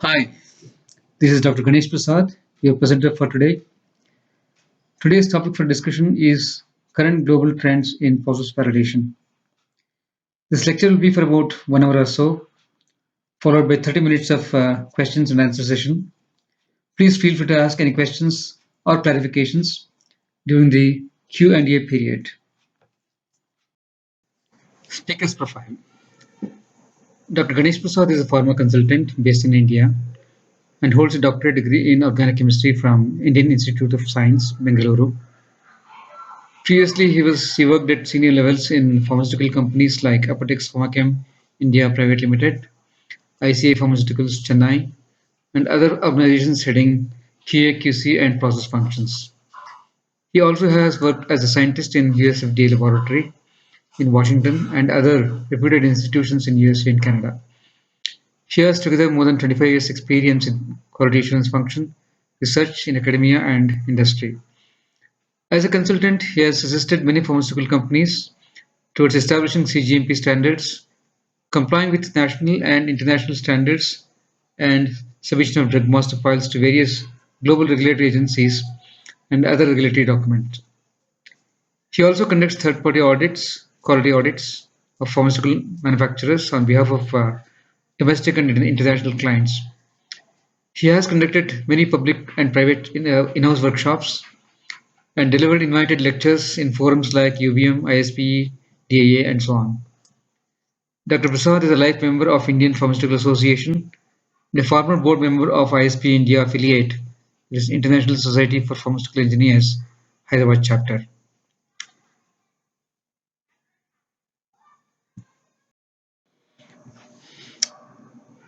Hi, this is Dr. Ganesh Prasad, your presenter for today. Today's topic for discussion is current global trends in process validation. This lecture will be for about 1 hour or so, followed by 30 minutes of questions and answer session. Please feel free to ask any questions or clarifications during the Q&A period. Speaker's profile. Dr. Ganesh Prasad is a pharma consultant based in India and holds a doctorate degree in organic chemistry from Indian Institute of Science, Bengaluru. Previously, he worked at senior levels in pharmaceutical companies like Apotex Pharmachem India Private Limited, ICI Pharmaceuticals Chennai, and other organizations heading QA/QC and process functions. He also has worked as a scientist in US FDA laboratory in Washington and other reputed institutions in USA and Canada. He has together more than 25 years experience in quality assurance function, research in academia and industry. As a consultant, he has assisted many pharmaceutical companies towards establishing CGMP standards, complying with national and international standards, and submission of drug master files to various global regulatory agencies and other regulatory documents. He also conducts third-party audits, quality audits of pharmaceutical manufacturers on behalf of domestic and international clients. He has conducted many public and private in-house workshops and delivered invited lectures in forums like UVM, ISPE, DIA, and so on. Dr. Prasad is a life member of Indian Pharmaceutical Association and a former board member of ISP India affiliate, which is International Society for Pharmaceutical Engineers, Hyderabad chapter.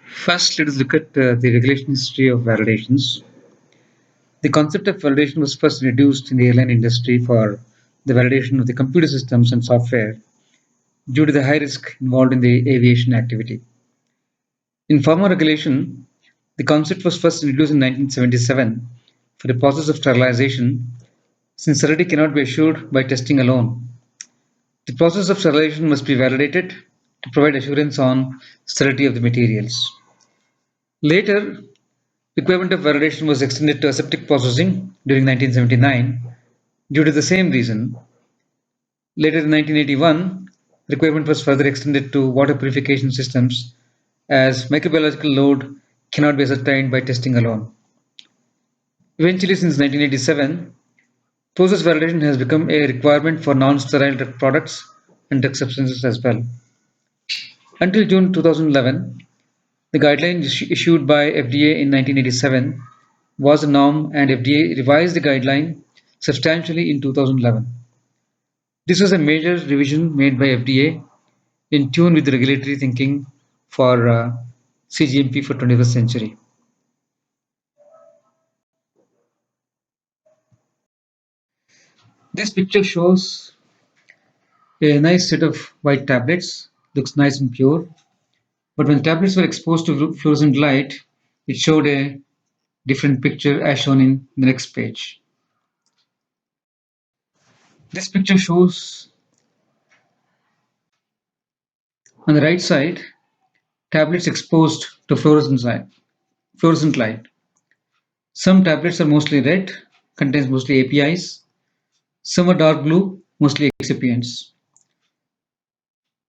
First, let us look at the regulation history of validations. The concept of validation was first introduced in the airline industry for the validation of the computer systems and software due to the high risk involved in the aviation activity. In pharma regulation, the concept was first introduced in 1977 for the process of sterilization, since sterility cannot be assured by testing alone. The process of sterilization must be validated to provide assurance on sterility of the materials. Later, requirement of validation was extended to aseptic processing during 1979 due to the same reason. Later in 1981, requirement was further extended to water purification systems as microbiological load cannot be ascertained by testing alone. Eventually, since 1987, process validation has become a requirement for non-sterile drug products and drug substances as well. Until June 2011, the guideline issued by FDA in 1987 was a norm, and FDA revised the guideline substantially in 2011. This was a major revision made by FDA in tune with the regulatory thinking for CGMP for 21st century. This picture shows a nice set of white tablets, looks nice and pure, but when tablets were exposed to fluorescent light, it showed a different picture as shown in the next page. This picture shows on the right side tablets exposed to fluorescent light. Some tablets are mostly red, contains mostly APIs. Some are dark blue, mostly excipients.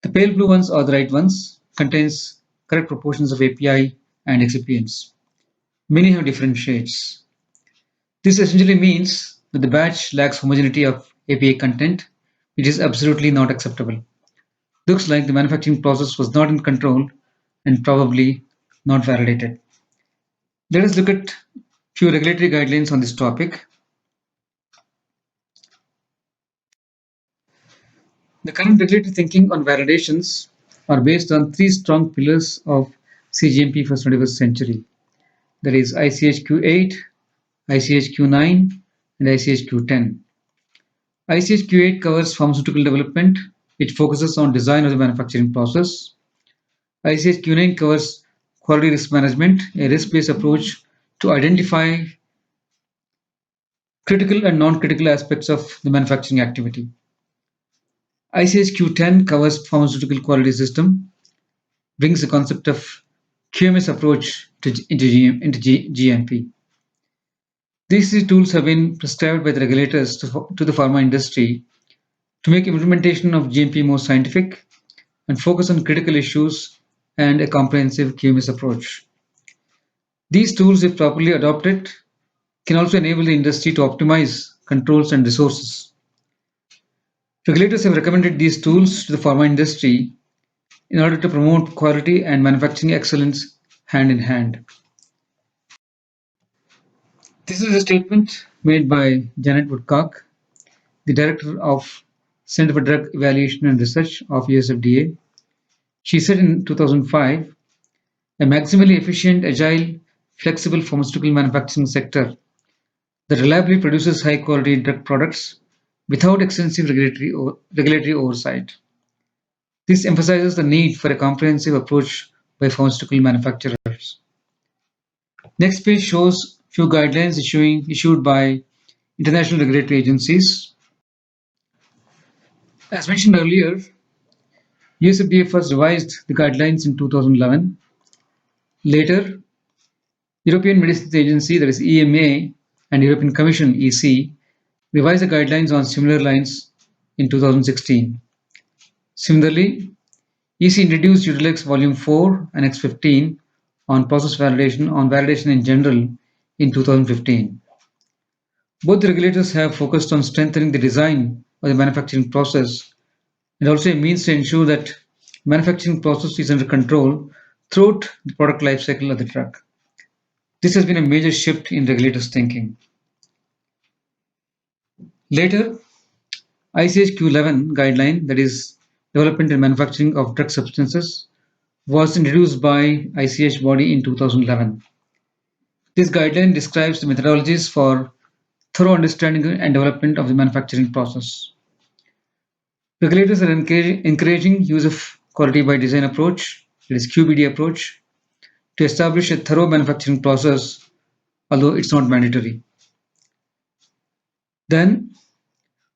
The pale blue ones are the right ones, contains correct proportions of API and excipients. Many have different shades. This essentially means that the batch lacks homogeneity of API content, which is absolutely not acceptable. Looks like the manufacturing process was not in control and probably not validated. Let us look at few regulatory guidelines on this topic. The current regulatory thinking on validations are based on three strong pillars of CGMP for 21st century. That is ICHQ8, ICHQ9, and ICHQ10. ICHQ8 covers pharmaceutical development, which focuses on design of the manufacturing process. ICHQ9 covers quality risk management, a risk-based approach to identify critical and non-critical aspects of the manufacturing activity. ICHQ10 covers pharmaceutical quality system, brings the concept of QMS approach into GMP. These tools have been prescribed by the regulators to the pharma industry to make implementation of GMP more scientific and focus on critical issues and a comprehensive QMS approach. These tools, if properly adopted, can also enable the industry to optimize controls and resources. Regulators have recommended these tools to the pharma industry in order to promote quality and manufacturing excellence hand in hand. This is a statement made by Janet Woodcock, the Director of Center for Drug Evaluation and Research of USFDA. She said in 2005, a maximally efficient, agile, flexible pharmaceutical manufacturing sector that reliably produces high quality drug products without extensive regulatory oversight. This emphasizes the need for a comprehensive approach by pharmaceutical manufacturers. Next page shows few guidelines issued by international regulatory agencies. As mentioned earlier, USFDA first revised the guidelines in 2011. Later, European Medicines Agency, that is EMA, and European Commission, EC, revised the guidelines on similar lines in 2016. Similarly, EC introduced Utilex Volume 4 and X15 on process validation in general in 2015. Both the regulators have focused on strengthening the design of the manufacturing process and also a means to ensure that manufacturing process is under control throughout the product life cycle of the drug. This has been a major shift in regulators' thinking. Later, ICH-Q11 guideline, that is development and manufacturing of drug substances, was introduced by ICH body in 2011. This guideline describes the methodologies for thorough understanding and development of the manufacturing process. Regulators are encouraging use of quality by design approach, that is QBD approach, to establish a thorough manufacturing process, although it's not mandatory. Then,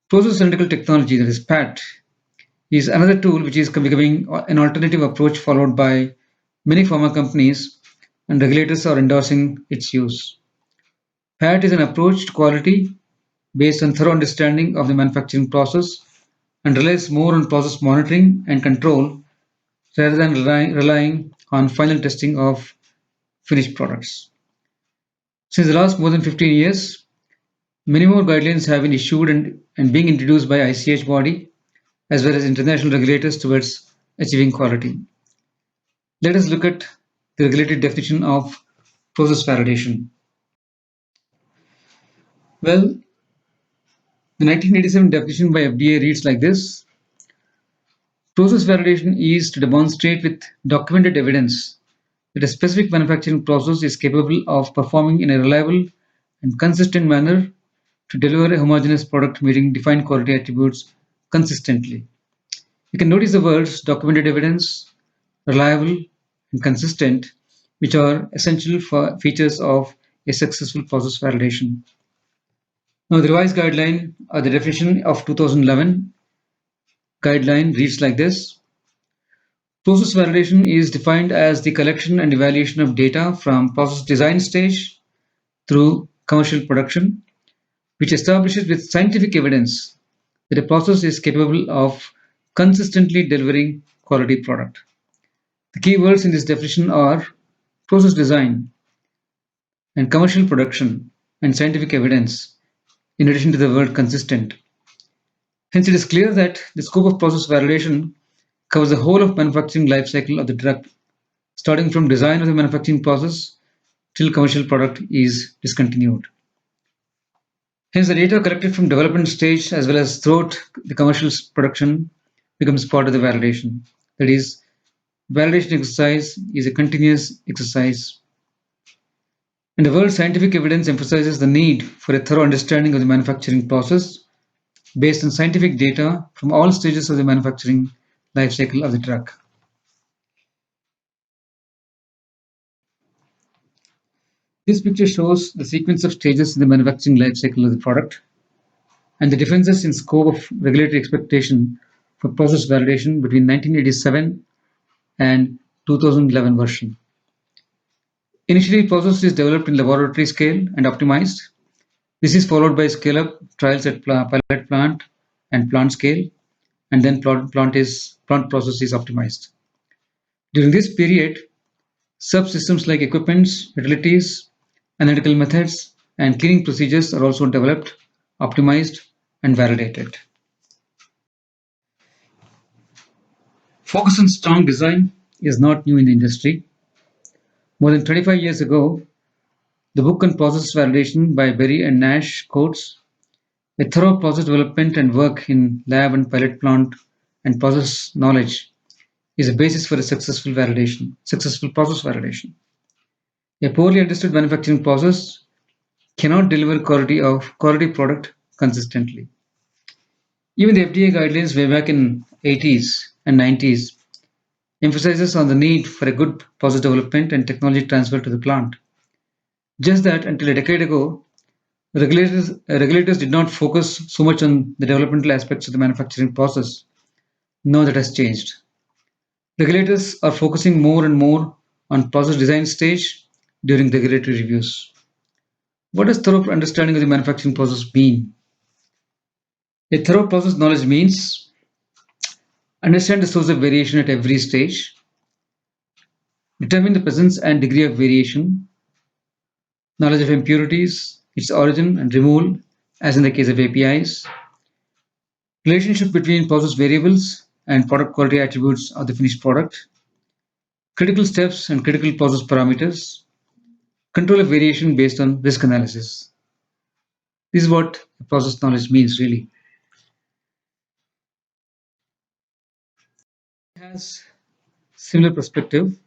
process analytical technology, that is PAT, is another tool which is becoming an alternative approach followed by many pharma companies, and regulators are endorsing its use. PAT is an approach to quality based on thorough understanding of the manufacturing process and relies more on process monitoring and control rather than relying on final testing of finished products. Since the last more than 15 years, many more guidelines have been issued and being introduced by ICH body as well as international regulators towards achieving quality. Let us look at the regulatory definition of process validation. Well, the 1987 definition by FDA reads like this: process validation is to demonstrate with documented evidence that a specific manufacturing process is capable of performing in a reliable and consistent manner to deliver a homogeneous product meeting defined quality attributes consistently. You can notice the words documented evidence, reliable, and consistent, which are essential features of a successful process validation. Now, the revised guideline or the definition of 2011 guideline reads like this: process validation is defined as the collection and evaluation of data from process design stage through commercial production, which establishes with scientific evidence that a process is capable of consistently delivering quality product. The key words in this definition are process design and commercial production and scientific evidence, in addition to the word consistent. Hence, it is clear that the scope of process validation covers the whole of manufacturing life cycle of the drug, starting from design of the manufacturing process till commercial product is discontinued. Hence, the data collected from development stage as well as throughout the commercial production becomes part of the validation. That is, validation exercise is a continuous exercise. And the world scientific evidence emphasizes the need for a thorough understanding of the manufacturing process based on scientific data from all stages of the manufacturing life cycle of the drug. This picture shows the sequence of stages in the manufacturing life cycle of the product and the differences in scope of regulatory expectation for process validation between 1987 and 2011 version. Initially, process is developed in laboratory scale and optimized. This is followed by scale-up trials at pilot plant and plant scale, and then plant process is optimized. During this period, subsystems like equipments, utilities, analytical methods, and cleaning procedures are also developed, optimized, and validated. Focus on strong design is not new in the industry. More than 25 years ago, the book on process validation by Berry and Nash quotes a thorough process development and work in lab and pilot plant and process knowledge is a basis for a successful process validation. A poorly understood manufacturing process cannot deliver quality product consistently. Even the FDA guidelines way back in 80s and 90s emphasizes on the need for a good process development and technology transfer to the plant. Just that until a decade ago, regulators did not focus so much on the developmental aspects of the manufacturing process. Now that has changed. Regulators are focusing more and more on process design stage during regulatory reviews. What does thorough understanding of the manufacturing process mean? A thorough process knowledge means understand the source of variation at every stage, determine the presence and degree of variation, knowledge of impurities, its origin and removal, as in the case of APIs, relationship between process variables and product quality attributes of the finished product, critical steps and critical process parameters, control of variation based on risk analysis. This is what process knowledge means really. It has similar perspective.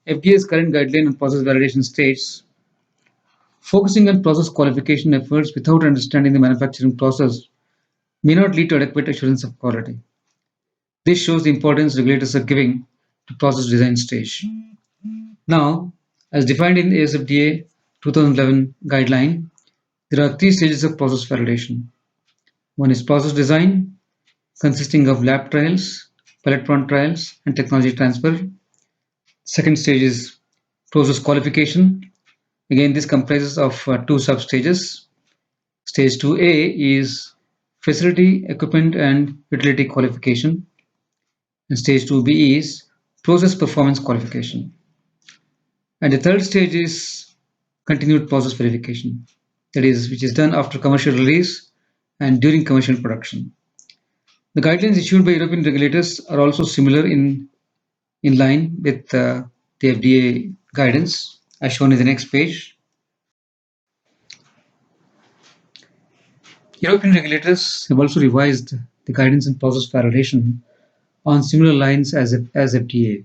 FDA's current guideline on process validation states focusing on process qualification efforts without understanding the manufacturing process may not lead to adequate assurance of quality. This shows the importance regulators are giving to process design stage. Now, as defined in ASFDA 2011 guideline, there are three stages of process validation. One is process design, consisting of lab trials, pilot plant trials, and technology transfer. Second stage is process qualification. Again, this comprises of two sub-stages. Stage 2A is facility, equipment, and utility qualification. And stage 2B is process performance qualification. And the third stage is continued process verification, that is, which is done after commercial release and during commercial production. The guidelines issued by European regulators are also similar in line with the FDA guidance, as shown in the next page. European regulators have also revised the guidance on process validation on similar lines as FDA,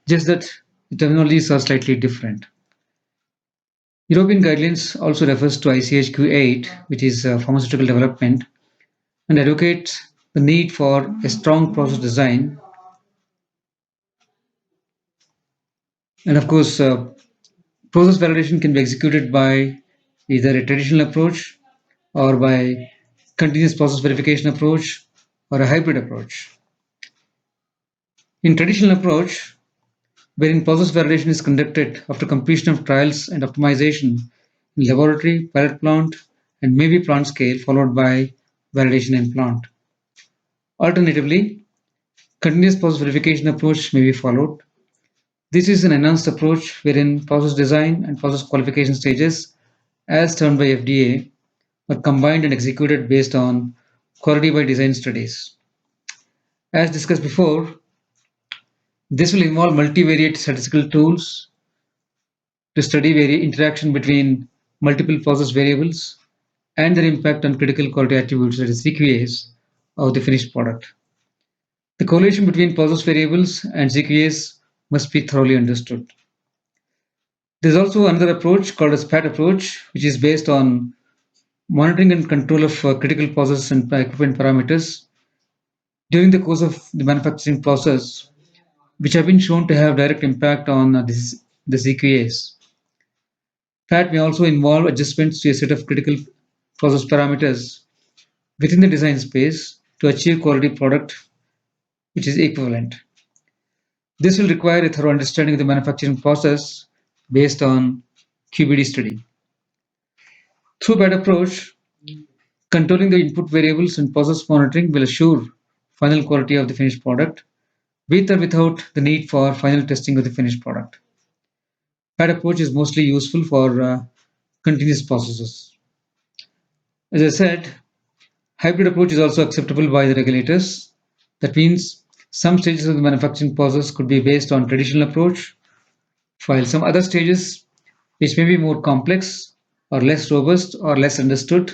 just that the terminologies are slightly different. European guidelines also refers to ICHQ8, which is pharmaceutical development, and advocates the need for a strong process design. And of course, process validation can be executed by either a traditional approach or by continuous process verification approach or a hybrid approach. In traditional approach, wherein process validation is conducted after completion of trials and optimization in laboratory, pilot plant, and maybe plant scale, followed by validation in plant. Alternatively, continuous process verification approach may be followed. This is an enhanced approach wherein process design and process qualification stages, as termed by FDA, are combined and executed based on quality by design studies. As discussed before, this will involve multivariate statistical tools to study interaction between multiple process variables and their impact on critical quality attributes, that is CQAs, of the finished product. The correlation between process variables and CQAs must be thoroughly understood. There's also another approach called a SPAT approach, which is based on monitoring and control of critical process and equipment parameters during the course of the manufacturing process, which have been shown to have direct impact on the CQAs. FAT may also involve adjustments to a set of critical process parameters within the design space to achieve quality product which is equivalent. This will require a thorough understanding of the manufacturing process based on QBD study. Through bad approach, controlling the input variables and process monitoring will assure final quality of the finished product with or without the need for final testing of the finished product. Bad approach is mostly useful for continuous processes. As I said, hybrid approach is also acceptable by the regulators. That means some stages of the manufacturing process could be based on traditional approach, while some other stages, which may be more complex or less robust or less understood,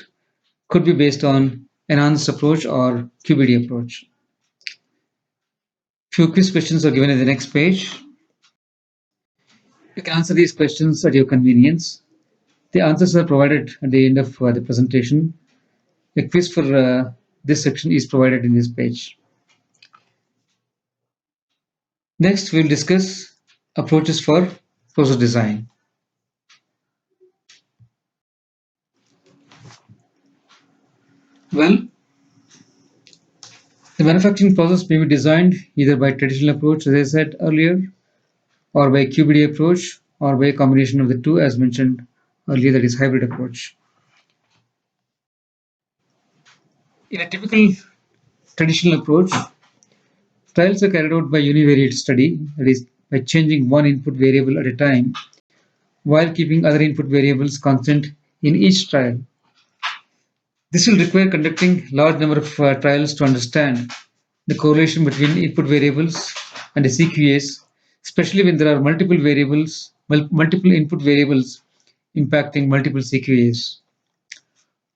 could be based on enhanced approach or QBD approach. Few quiz questions are given in the next page. You can answer these questions at your convenience. The answers are provided at the end of the presentation. A quiz for this section is provided in this page. Next, we will discuss approaches for process design. Well, the manufacturing process may be designed either by traditional approach, as I said earlier, or by QBD approach, or by a combination of the two, as mentioned earlier, that is hybrid approach. In a typical traditional approach, trials are carried out by univariate study, that is, by changing one input variable at a time while keeping other input variables constant in each trial. This will require conducting large number of trials to understand the correlation between input variables and the CQAs, especially when there are multiple variables, multiple input variables impacting multiple CQAs.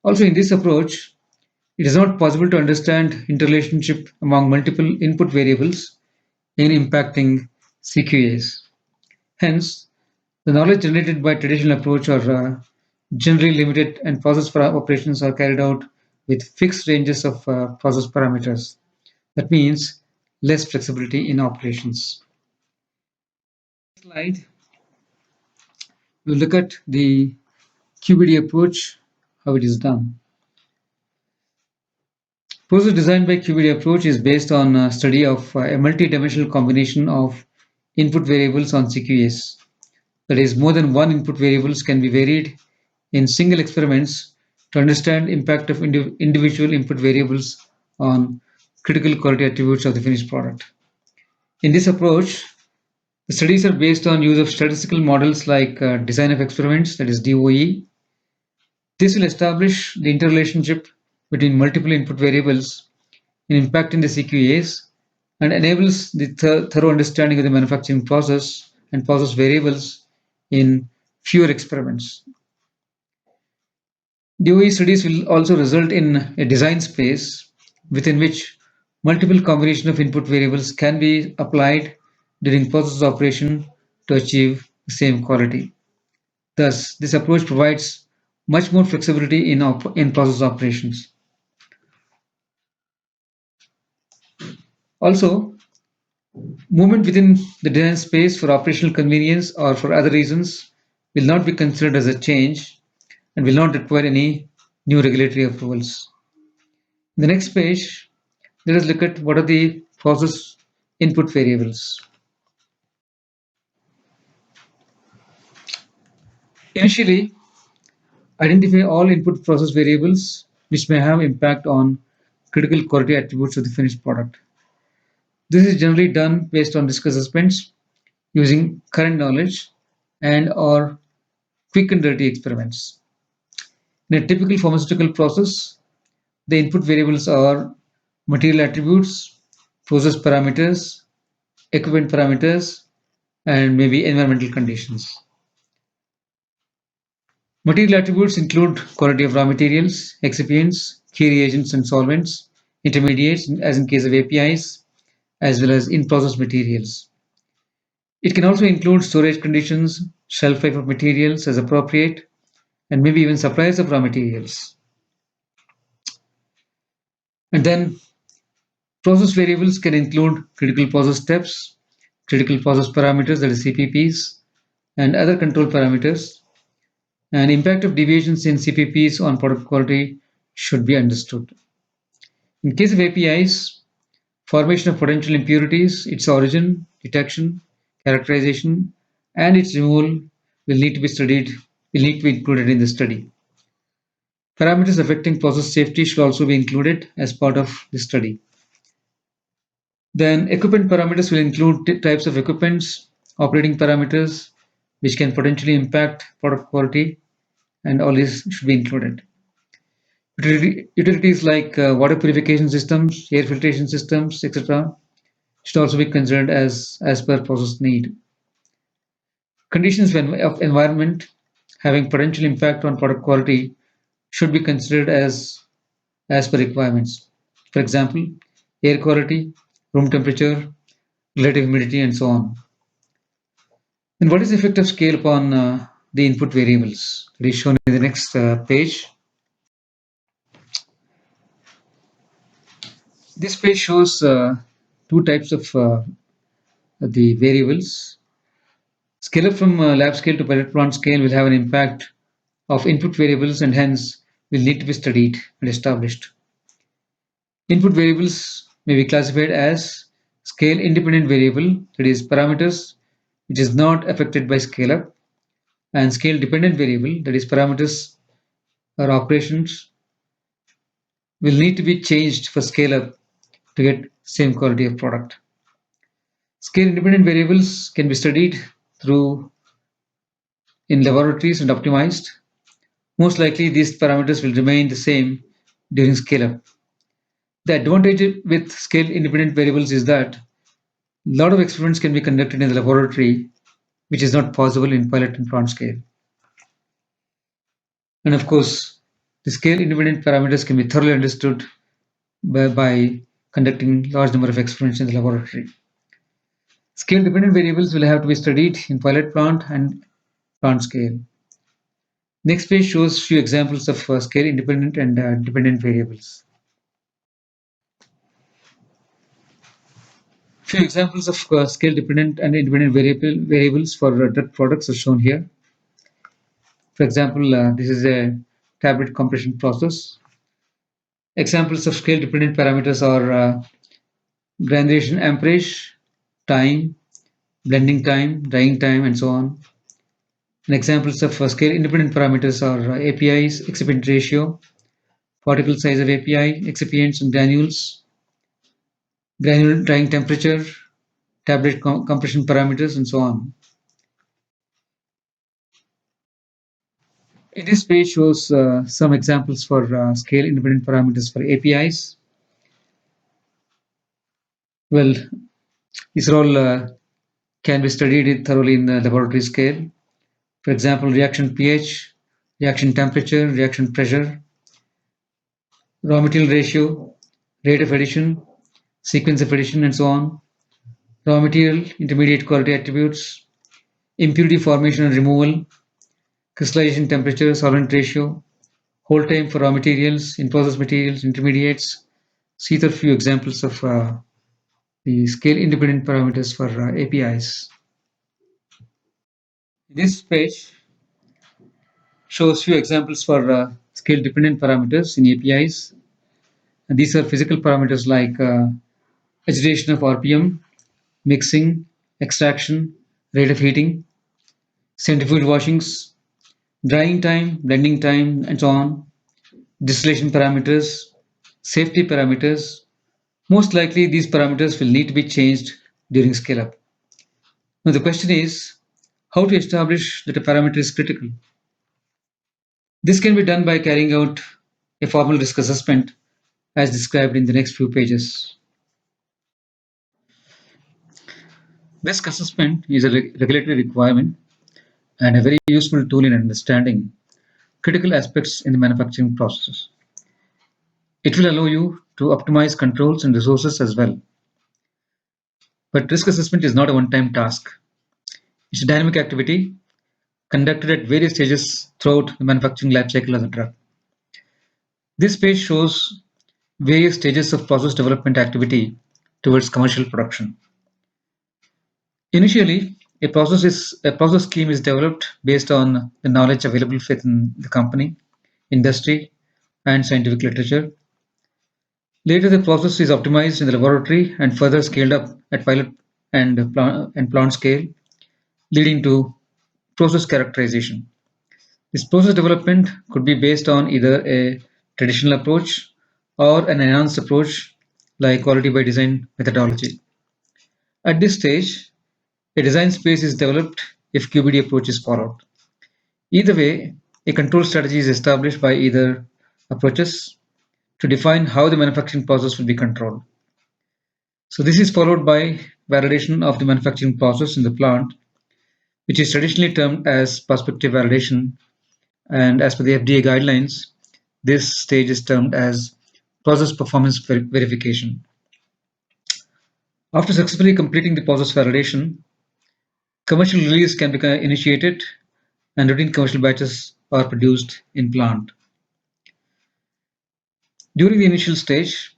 Also, in this approach, it is not possible to understand interrelationship among multiple input variables in impacting CQAs. Hence, the knowledge generated by traditional approach are generally limited and process operations are carried out with fixed ranges of process parameters. That means less flexibility in operations. Slide, we look at the QBD approach, how it is done. Process designed by QBD approach is based on a study of a multi-dimensional combination of input variables on CQAs. That is, more than one input variables can be varied in single experiments to understand impact of individual input variables on critical quality attributes of the finished product. In this approach, the studies are based on use of statistical models like design of experiments, that is DOE. This will establish the interrelationship between multiple input variables in impacting the CQAs and enables the thorough understanding of the manufacturing process and process variables in fewer experiments. DOE studies will also result in a design space within which multiple combination of input variables can be applied during process operation to achieve the same quality. Thus, this approach provides much more flexibility in process operations. Also, movement within the design space for operational convenience or for other reasons will not be considered as a change and will not require any new regulatory approvals. In the next page, let us look at what are the process input variables. Initially, identify all input process variables which may have impact on critical quality attributes of the finished product. This is generally done based on risk assessments using current knowledge and or quick and dirty experiments. In a typical pharmaceutical process, the input variables are material attributes, process parameters, equipment parameters, and maybe environmental conditions. Material attributes include quality of raw materials, excipients, key reagents and solvents, intermediates, as in case of APIs, as well as in-process materials. It can also include storage conditions, shelf life of materials as appropriate, and maybe even supplies of raw materials. And then process variables can include critical process steps, critical process parameters, that is CPPs, and other control parameters. And impact of deviations in CPPs on product quality should be understood. In case of APIs, formation of potential impurities, its origin, detection, characterization, and its removal will need to be studied, will need to be included in the study. Parameters affecting process safety should also be included as part of the study. Then equipment parameters will include types of equipments, operating parameters, which can potentially impact product quality, and all these should be included. Utilities like water purification systems, air filtration systems, etc., should also be considered as per process need. Conditions of environment having potential impact on product quality should be considered as per requirements. For example, air quality, room temperature, relative humidity, and so on. And what is the effect of scale upon the input variables? It is shown in the next page. This page shows two types of the variables. Scale up from lab scale to pilot plant scale will have an impact of input variables and hence will need to be studied and established. Input variables may be classified as scale independent variable, that is parameters which is not affected by scale up, and scale dependent variable, that is parameters or operations will need to be changed for scale up to get same quality of product. Scale independent variables can be studied through in laboratories and optimized. Most likely these parameters will remain the same during scale up. The advantage with scale independent variables is that a lot of experiments can be conducted in the laboratory, which is not possible in pilot and plant scale. And of course, the scale independent parameters can be thoroughly understood by conducting large number of experiments in the laboratory. Scale dependent variables will have to be studied in pilot plant and plant scale. Next page shows few examples of scale independent and dependent variables. Few examples of scale dependent and independent variables for drug products are shown here. For example, this is a tablet compression process. Examples of scale dependent parameters are granulation amperage, time, blending time, drying time, and so on. And examples of scale independent parameters are APIs, excipient ratio, particle size of API, excipients and granules, granule drying temperature, tablet compression parameters, and so on. In this page shows some examples for scale independent parameters for APIs. Well, these are all can be studied thoroughly in the laboratory scale. For example, reaction pH, reaction temperature, reaction pressure, raw material ratio, rate of addition, sequence of addition, and so on. Raw material, intermediate quality attributes, impurity formation and removal, crystallization temperature, solvent ratio, hold time for raw materials, in-process materials, intermediates. See the few examples of the scale independent parameters for APIs. This page shows few examples for scale dependent parameters in APIs. And these are physical parameters like agitation of RPM, mixing, extraction, rate of heating, centrifugal washings, drying time, blending time, and so on, distillation parameters, safety parameters. Most likely, these parameters will need to be changed during scale up. Now, the question is how to establish that a parameter is critical. This can be done by carrying out a formal risk assessment as described in the next few pages. Risk assessment is a regulatory requirement and a very useful tool in understanding critical aspects in the manufacturing process. It will allow you to optimize controls and resources as well. But risk assessment is not a one-time task. It's a dynamic activity conducted at various stages throughout the manufacturing life cycle of the drug. This page shows various stages of process development activity towards commercial production. Initially, a process scheme is developed based on the knowledge available within the company, industry, and scientific literature. Later, the process is optimized in the laboratory and further scaled up at pilot and plant scale, leading to Process characterization. This process development could be based on either a traditional approach or an enhanced approach like quality by design methodology. At this stage, a design space is developed if QBD approach is followed. Either way, a control strategy is established by either approaches to define how the manufacturing process will be controlled. So this is followed by validation of the manufacturing process in the plant, which is traditionally termed as prospective validation, and as per the FDA guidelines, this stage is termed as process performance verification. After successfully completing the process validation, commercial release can be initiated and routine commercial batches are produced in plant. During the initial stage,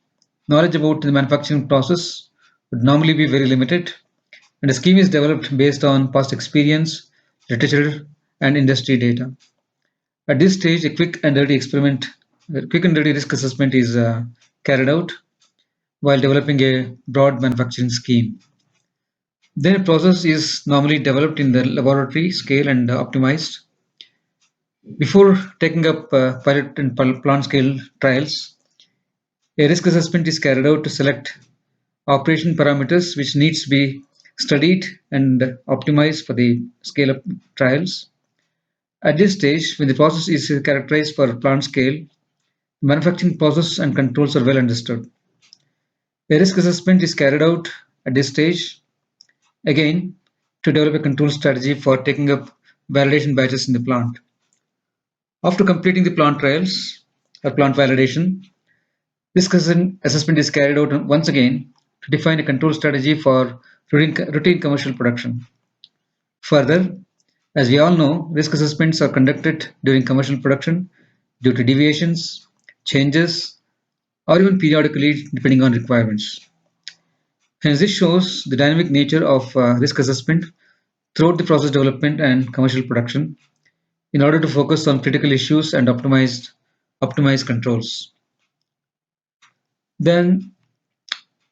knowledge about the manufacturing process would normally be very limited, and a scheme is developed based on past experience, literature, and industry data. At this stage, a quick and dirty risk assessment is carried out while developing a broad manufacturing scheme. Then a process is normally developed in the laboratory scale and optimized. Before taking up pilot and plant scale trials, a risk assessment is carried out to select operation parameters which needs to be studied and optimized for the scale-up trials. At this stage, when the process is characterized for plant scale, the manufacturing process and controls are well understood. A risk assessment is carried out at this stage, again, to develop a control strategy for taking up validation batches in the plant. After completing the plant trials or plant validation, risk assessment is carried out once again to define a control strategy for routine commercial production. Further, as we all know, risk assessments are conducted during commercial production due to deviations, changes, or even periodically depending on requirements. Hence, this shows the dynamic nature of risk assessment throughout the process development and commercial production in order to focus on critical issues and optimize controls. Then,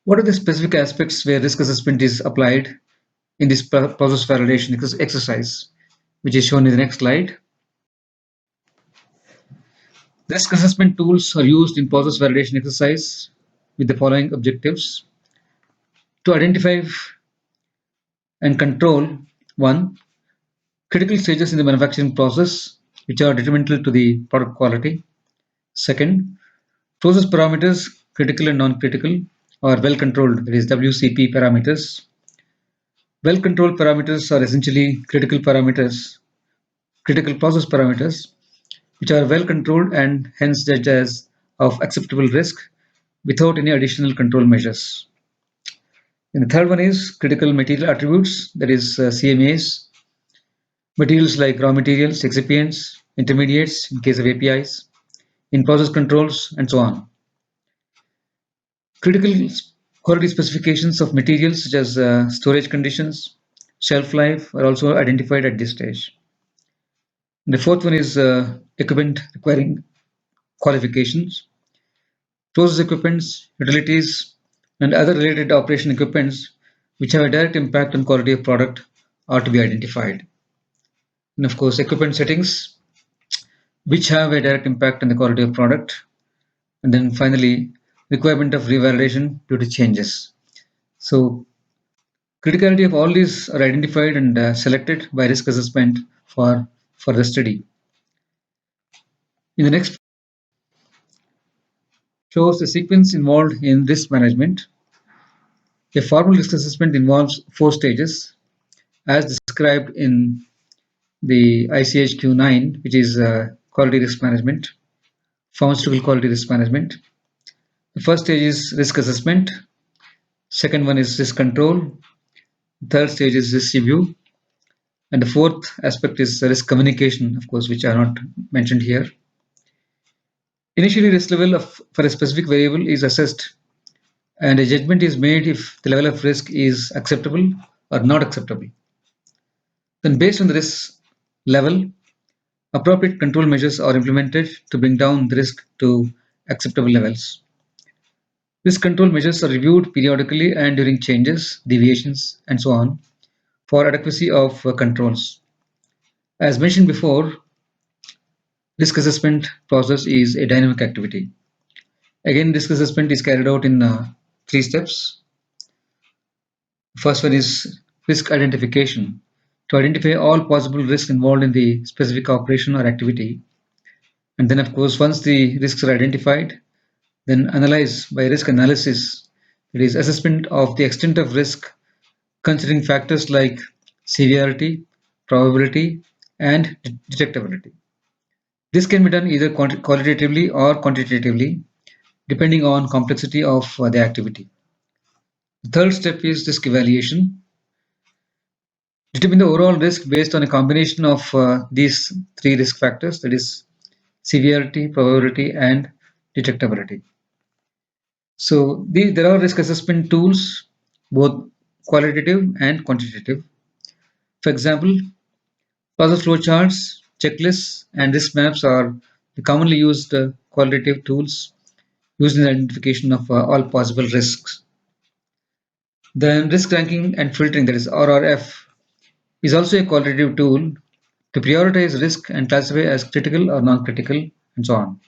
what are the specific aspects where risk assessment is applied in this process validation exercise, which is shown in the next slide? Risk assessment tools are used in process validation exercise with the following objectives: to identify and control one, critical stages in the manufacturing process which are detrimental to the product quality. Second, process parameters, critical and non-critical, are well controlled, that is WCP parameters. Well controlled parameters are essentially critical parameters, critical process parameters, which are well controlled and hence judged as of acceptable risk without any additional control measures. And the third one is critical material attributes, that is CMAs, materials like raw materials, excipients, intermediates in case of APIs, in process controls, and so on. Critical quality specifications of materials such as storage conditions, shelf life are also identified at this stage. And the fourth one is equipment requiring qualifications. Process equipments, utilities, and other related operation equipments which have a direct impact on quality of product are to be identified. And of course, equipment settings which have a direct impact on the quality of product. And then finally, requirement of revalidation due to changes. So criticality of all these are identified and selected by risk assessment for the study. In the next shows the sequence involved in risk management. A formal risk assessment involves 4 stages as described in the ICHQ 9, which is quality risk management, pharmaceutical quality risk management. The first stage is risk assessment, second one is risk control, third stage is risk review, and the fourth aspect is risk communication, of course, which are not mentioned here. Initially, risk level for a specific variable is assessed and a judgment is made if the level of risk is acceptable or not acceptable. Then based on the risk level, appropriate control measures are implemented to bring down the risk to acceptable levels. Risk control measures are reviewed periodically and during changes, deviations, and so on for adequacy of controls. As mentioned before, risk assessment process is a dynamic activity. Again, risk assessment is carried out in three steps. First one is risk identification. To identify all possible risks involved in the specific operation or activity. And then, of course, once the risks are identified, then analyze by risk analysis. It is assessment of the extent of risk, considering factors like severity, probability, and detectability. This can be done either qualitatively or quantitatively, depending on complexity of the activity. The third step is risk evaluation. Determine the overall risk based on a combination of these three risk factors, that is severity, probability, and detectability. So there are risk assessment tools, both qualitative and quantitative. For example, process flow charts, checklists, and risk maps are the commonly used qualitative tools used in the identification of all possible risks. Then risk ranking and filtering, that is RRF, is also a qualitative tool to prioritize risk and classify as critical or non-critical, and so on.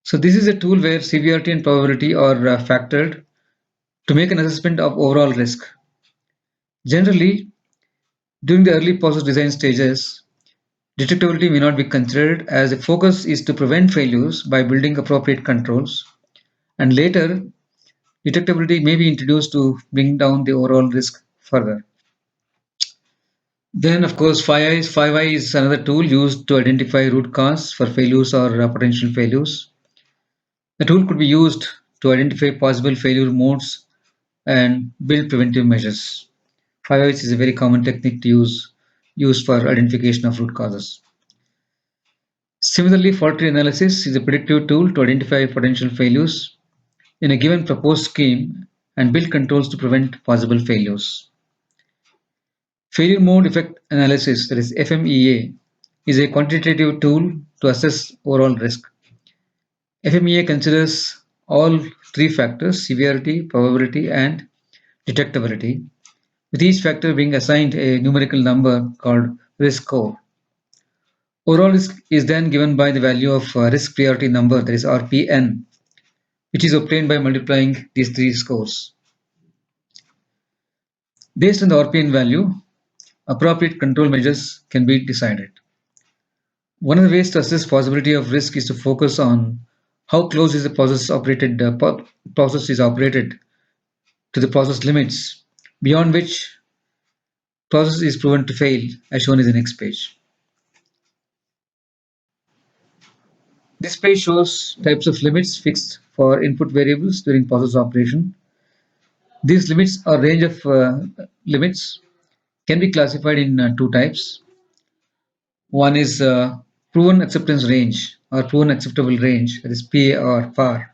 So this is a tool where severity and probability are factored to make an assessment of overall risk. Generally, during the early process design stages, detectability may not be considered as the focus is to prevent failures by building appropriate controls, and later, detectability may be introduced to bring down the overall risk further. Then, of course, 5i is another tool used to identify root cause for failures or potential failures. The tool could be used to identify possible failure modes and build preventive measures. 5 is a very common technique to use used for identification of root causes. Similarly, fault tree analysis is a predictive tool to identify potential failures in a given proposed scheme and build controls to prevent possible failures. Failure mode effect analysis, that is FMEA, is a quantitative tool to assess overall risk. FMEA considers all three factors, severity, probability, and detectability, with each factor being assigned a numerical number called risk score. Overall risk is then given by the value of risk priority number, that is RPN, which is obtained by multiplying these three scores. Based on the RPN value, appropriate control measures can be decided. One of the ways to assess possibility of risk is to focus on how close is the process is operated to the process limits, beyond which process is proven to fail, as shown in the next page. This page shows types of limits fixed for input variables during process operation. These limits or range of limits can be classified in two types. One is proven acceptance range or proven acceptable range, that is PAR,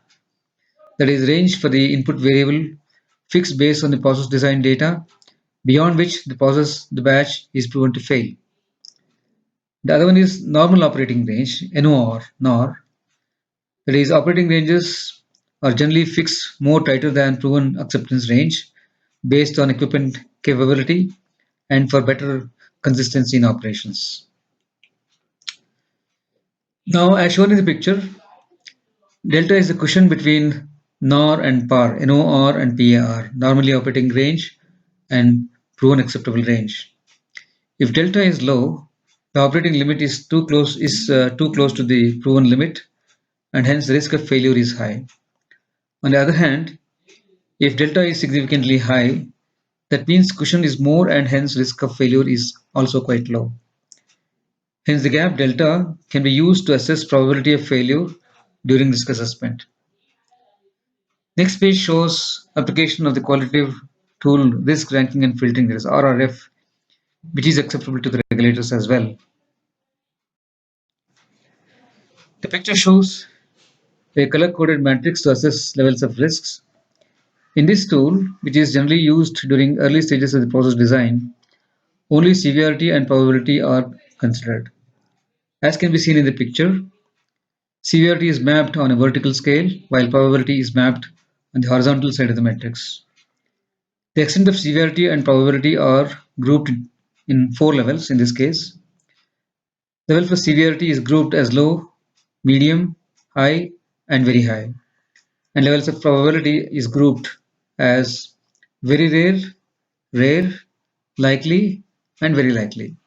that is range for the input variable fixed based on the process design data, beyond which the batch is proven to fail. The other one is normal operating range, NOR, that is operating ranges are generally fixed more tighter than proven acceptance range based on equipment capability and for better consistency in operations. Now, as shown in the picture, delta is the cushion between NOR and PAR, NOR and PAR, normally operating range and proven acceptable range. If delta is low, the operating limit is too close to the proven limit, and hence the risk of failure is high. On the other hand, if delta is significantly high, that means cushion is more and hence risk of failure is also quite low. Hence the gap delta can be used to assess probability of failure during risk assessment. Next page shows application of the qualitative tool risk ranking and filtering, that is RRF, which is acceptable to the regulators as well. The picture shows a color-coded matrix to assess levels of risks. In this tool, which is generally used during early stages of the process design, only severity and probability are considered. As can be seen in the picture, severity is mapped on a vertical scale, while probability is mapped on the horizontal side of the matrix. The extent of severity and probability are grouped in four levels in this case. The level for severity is grouped as low, medium, high, and very high. And levels of probability is grouped as very rare, rare, likely, and very likely.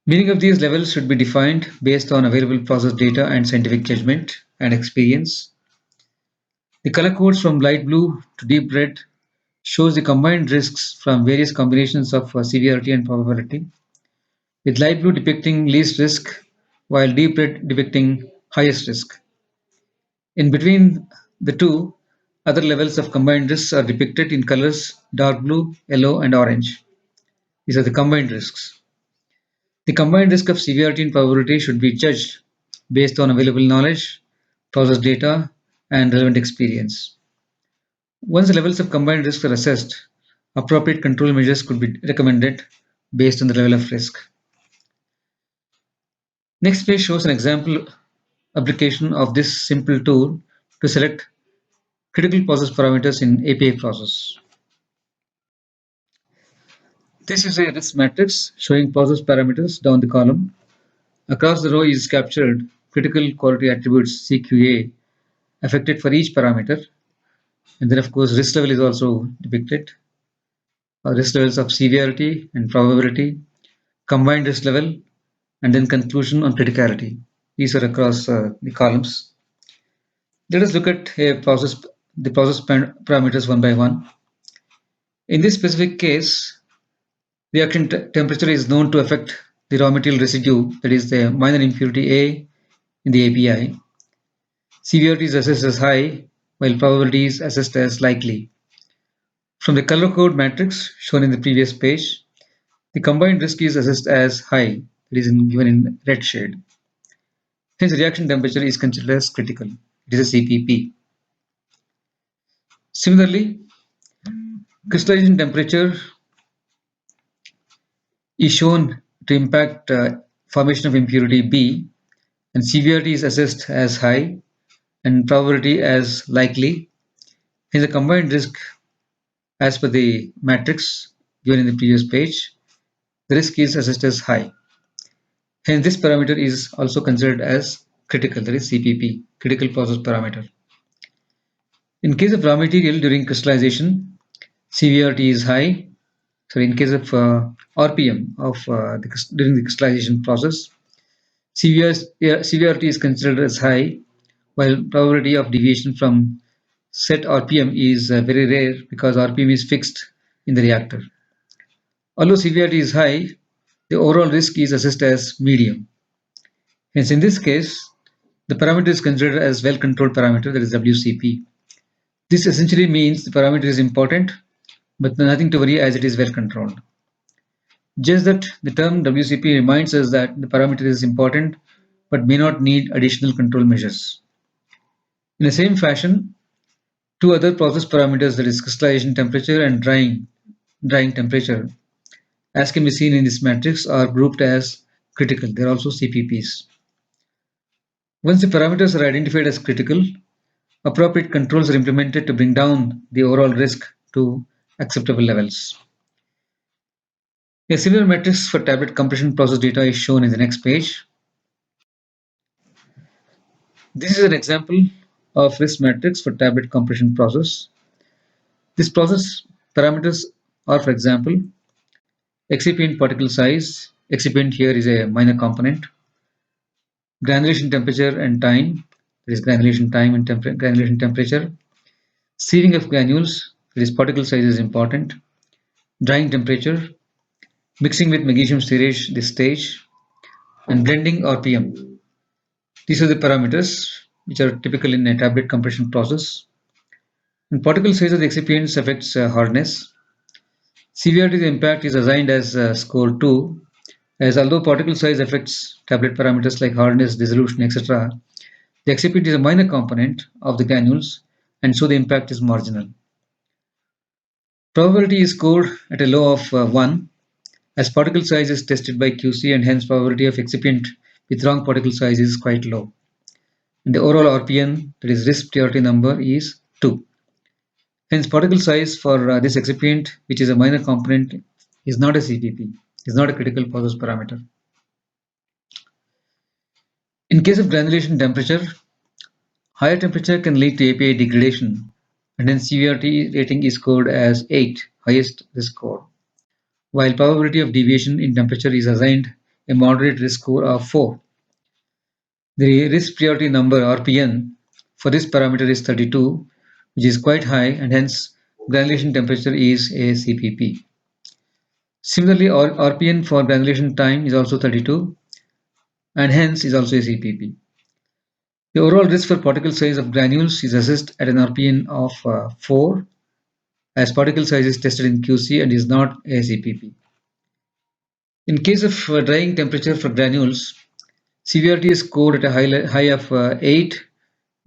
Meaning of these levels should be defined based on available process data and scientific judgment and experience. The color codes from light blue to deep red shows the combined risks from various combinations of severity and probability, with light blue depicting least risk while deep red depicting highest risk. In between the two, other levels of combined risks are depicted in colors dark blue, yellow, and orange. These are the combined risks. The combined risk of severity and probability should be judged based on available knowledge, process data, and relevant experience. Once the levels of combined risks are assessed, appropriate control measures could be recommended based on the level of risk. Next page shows an example application of this simple tool to select critical process parameters in API process. This is a risk matrix showing process parameters down the column. Across the row is captured critical quality attributes CQA affected for each parameter. And then of course risk level is also depicted. Risk levels of severity and probability, combined risk level, and then conclusion on criticality. These are across the columns. Let us look at the process parameters one by one. In this specific case, reaction temperature is known to affect the raw material residue, that is the minor impurity A in the API. Severity is assessed as high, while probability is assessed as likely. From the color code matrix shown in the previous page, the combined risk is assessed as high, that is given in red shade. Hence, reaction temperature is considered as critical. It is a CPP. Similarly, crystallization temperature is shown to impact formation of impurity B, and severity is assessed as high and probability as likely. Hence, the combined risk, as per the matrix given in the previous page, the risk is assessed as high. Hence, this parameter is also considered as critical, that is CPP, critical process parameter. In case of raw material during crystallization, severity is high. So in case of RPM during the crystallization process, severity is considered as high, while probability of deviation from set RPM is very rare because RPM is fixed in the reactor. Although severity is high, the overall risk is assessed as medium. Hence, in this case, the parameter is considered as well-controlled parameter, that is WCP. This essentially means the parameter is important, but nothing to worry as it is well controlled. Just that the term WCP reminds us that the parameter is important, but may not need additional control measures. In the same fashion, two other process parameters, that is crystallization temperature and drying temperature, as can be seen in this matrix, are grouped as critical. They are also CPPs. Once the parameters are identified as critical, appropriate controls are implemented to bring down the overall risk to acceptable levels. A similar matrix for tablet compression process data is shown in the next page. This is an example of risk matrix for tablet compression process. This process parameters are, for example, excipient particle size. Excipient here is a minor component. Granulation temperature and time. That is granulation time and granulation temperature. Sieving of granules. That is particle size is important. Drying temperature. Mixing with magnesium stearate, this stage. And blending RPM. These are the parameters which are typical in a tablet compression process. And particle size of the excipients affects hardness. Severity of the impact is assigned as score 2, as although particle size affects tablet parameters like hardness, dissolution, etc., the excipient is a minor component of the granules, and so the impact is marginal. Probability is scored at a low of 1, as particle size is tested by QC, and hence probability of excipient with wrong particle size is quite low. And the overall RPN, that is risk priority number, is 2. Hence, particle size for this excipient, which is a minor component, is not a CPP, is not a critical process parameter. In case of granulation temperature, higher temperature can lead to API degradation, and then severity rating is scored as 8, highest risk score, while probability of deviation in temperature is assigned a moderate risk score of 4. The risk priority number (RPN) for this parameter is 32, which is quite high, and hence granulation temperature is a CPP. Similarly, RPN for granulation time is also 32, and hence is also a CPP. The overall risk for particle size of granules is assessed at an RPN of 4, as particle size is tested in QC and is not a CPP. In case of drying temperature for granules, severity is scored at a high of 8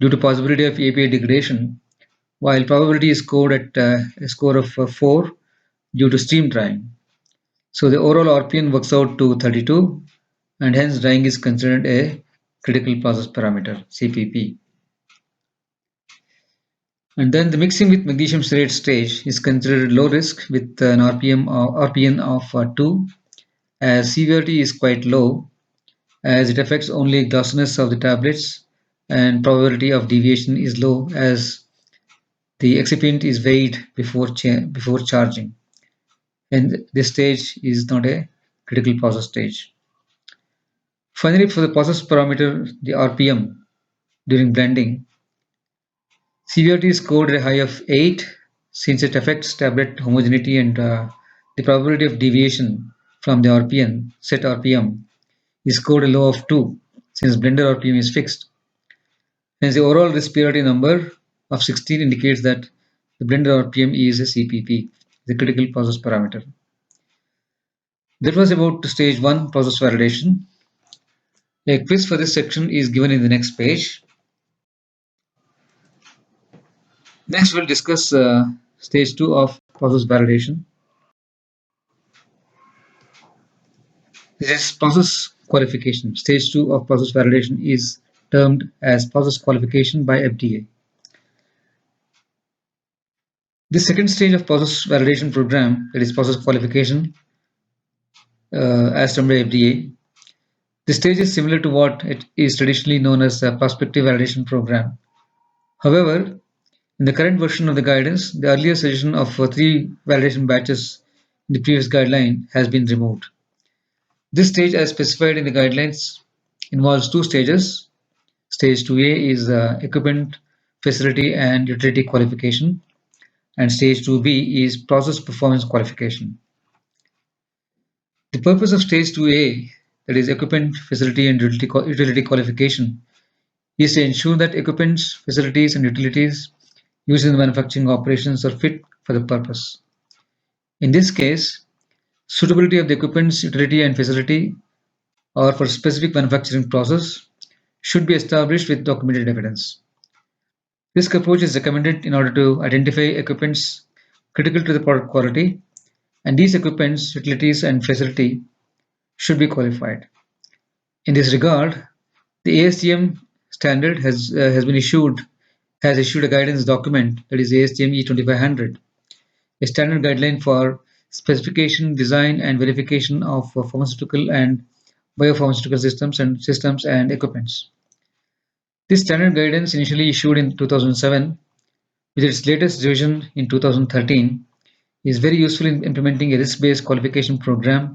due to possibility of API degradation, while probability is scored at a score of 4 due to steam drying. So the overall RPN works out to 32, and hence drying is considered a critical process parameter, CPP. And then the mixing with magnesium stearate stage is considered low risk with an RPN of 2, as severity is quite low, as it affects only glossiness of the tablets, and probability of deviation is low, as the excipient is weighed before charging, and this stage is not a critical process stage. Finally, for the process parameter, the RPM during blending, severity is scored at a high of 8 since it affects tablet homogeneity, and the probability of deviation from the RPM, set RPM, is scored a low of 2 since blender RPM is fixed. Hence, the overall risk priority number of 16 indicates that the blender RPM is a CPP, the critical process parameter. That was about stage 1 process validation. A quiz for this section is given in the next page. Next, we'll discuss stage 2 of process validation. This is process qualification. Stage 2 of process validation is termed as process qualification by FDA. The second stage of process validation program, that is process qualification, as termed by FDA. This stage is similar to what it is traditionally known as a prospective validation program. However, in the current version of the guidance, the earlier suggestion of 3 validation batches in the previous guideline has been removed. This stage, as specified in the guidelines, involves 2 stages. Stage 2A is equipment, facility, and utility qualification, and stage 2B is process performance qualification. The purpose of stage 2A, that is equipment, facility, and utility qualification, is to ensure that equipments, facilities, and utilities used in the manufacturing operations are fit for the purpose. In this case, suitability of the equipment's utility and facility or for specific manufacturing process should be established with documented evidence. This approach is recommended in order to identify equipments critical to the product quality, and these equipments, utilities, and facility should be qualified. In this regard, the ASTM standard has issued a guidance document, that is ASTM E2500, a standard guideline for specification, design, and verification of pharmaceutical and biopharmaceutical systems and equipments. This standard guidance, initially issued in 2007, with its latest revision in 2013, is very useful in implementing a risk-based qualification program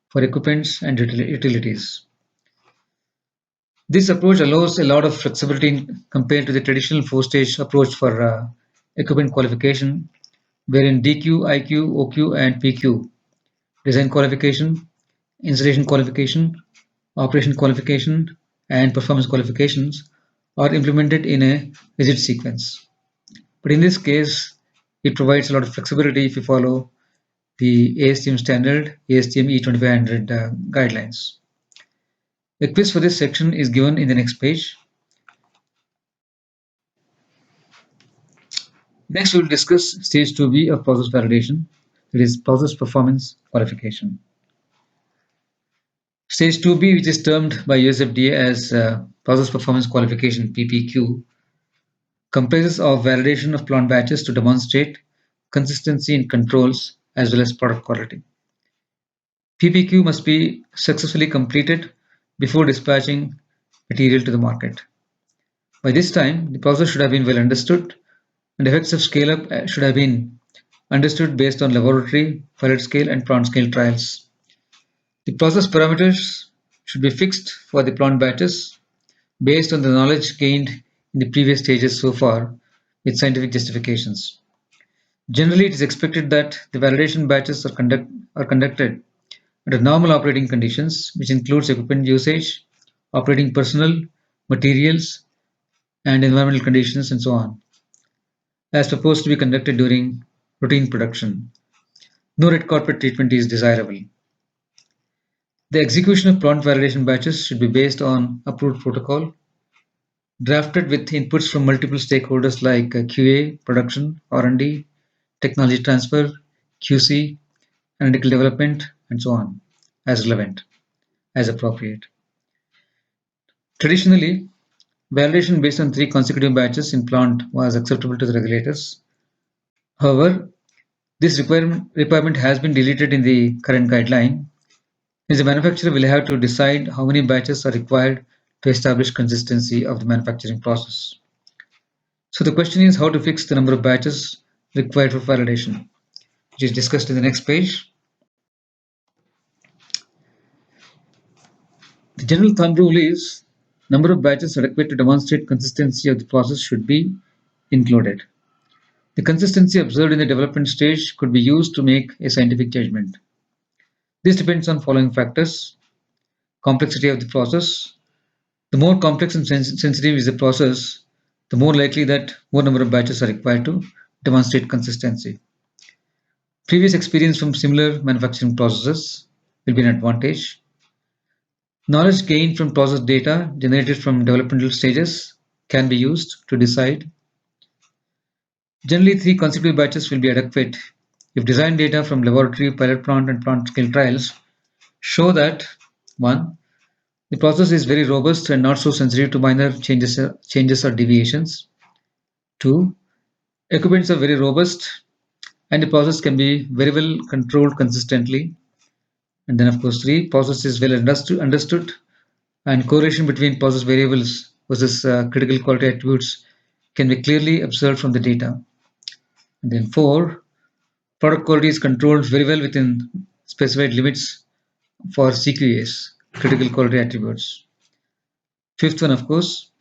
for equipments and utilities. This approach allows a lot of flexibility compared to the traditional 4-stage approach for equipment qualification, wherein DQ, IQ, OQ, and PQ, design qualification, installation qualification, operation qualification, and performance qualifications, are implemented in a rigid sequence. But in this case, it provides a lot of flexibility if you follow the ASTM standard, ASTM E2500 guidelines. A quiz for this section is given in the next page. Next, we will discuss stage 2B of process validation, that is process performance qualification. Stage 2B, which is termed by US FDA as process performance qualification, PPQ, comprises of validation of plant batches to demonstrate consistency in controls as well as product quality. PPQ must be successfully completed before dispatching material to the market. By this time, the process should have been well understood, and effects of scale-up should have been understood based on laboratory, pilot scale, and plant scale trials. The process parameters should be fixed for the plant batches based on the knowledge gained in the previous stages so far with scientific justifications. Generally, it is expected that the validation batches are conducted under normal operating conditions, which includes equipment usage, operating personnel, materials, and environmental conditions, and so on, as proposed to be conducted during routine production. No red carpet treatment is desirable. The execution of plant validation batches should be based on approved protocol, drafted with inputs from multiple stakeholders like QA, production, R&D, technology transfer, QC, analytical development, and so on, as relevant, as appropriate. Traditionally, validation based on 3 consecutive batches in plant was acceptable to the regulators. However, this requirement has been deleted in the current guideline, as the manufacturer will have to decide how many batches are required to establish consistency of the manufacturing process. So the question is how to fix the number of batches required for validation, which is discussed in the next page. The general thumb rule is number of batches adequate to demonstrate consistency of the process should be included. The consistency observed in the development stage could be used to make a scientific judgment. This depends on following factors: complexity of the process. The more complex and sensitive is the process, the more likely that more number of batches are required to demonstrate consistency. Previous experience from similar manufacturing processes will be an advantage. Knowledge gained from process data generated from developmental stages can be used to decide. Generally, 3 consecutive batches will be adequate if design data from laboratory, pilot plant, and plant scale trials show that 1. The process is very robust and not so sensitive to minor changes or deviations. 2. Equipments are very robust and the process can be very well controlled consistently. And then, of course, 3. Process is well understood and correlation between process variables versus critical quality attributes can be clearly observed from the data. And then 4. Product quality is controlled very well within specified limits for CQAs, critical quality attributes. Fifth one, of course,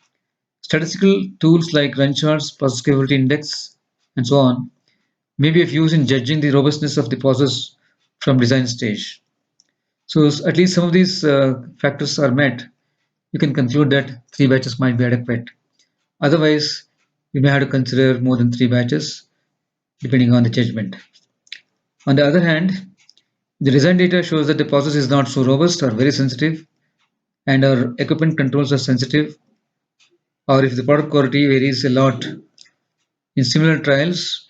statistical tools like run charts, process capability index, and so on may be of use in judging the robustness of the process from design stage. So at least some of these factors are met, you can conclude that 3 batches might be adequate. Otherwise, you may have to consider more than 3 batches depending on the judgment. On the other hand, the design data shows that the process is not so robust or very sensitive, and our equipment controls are sensitive, or if the product quality varies a lot in similar trials,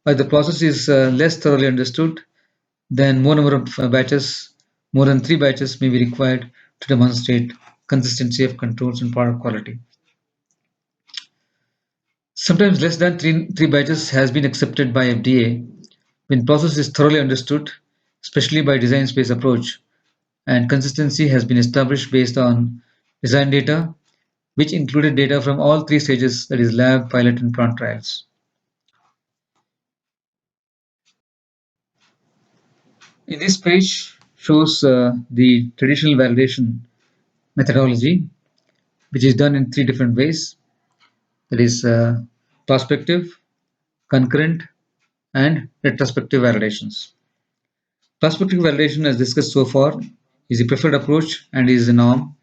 or the process is less thoroughly understood, then more number of batches, more than 3 batches may be required to demonstrate consistency of controls and product quality. Sometimes less than three batches has been accepted by FDA when process is thoroughly understood, especially by design space approach, and consistency has been established based on design data, which included data from all 3 stages, that is lab, pilot, and plant trials. In this page shows the traditional validation methodology, which is done in 3 different ways, that is prospective, concurrent, and retrospective validations. Prospective validation, as discussed so far, is the preferred approach and is the norm.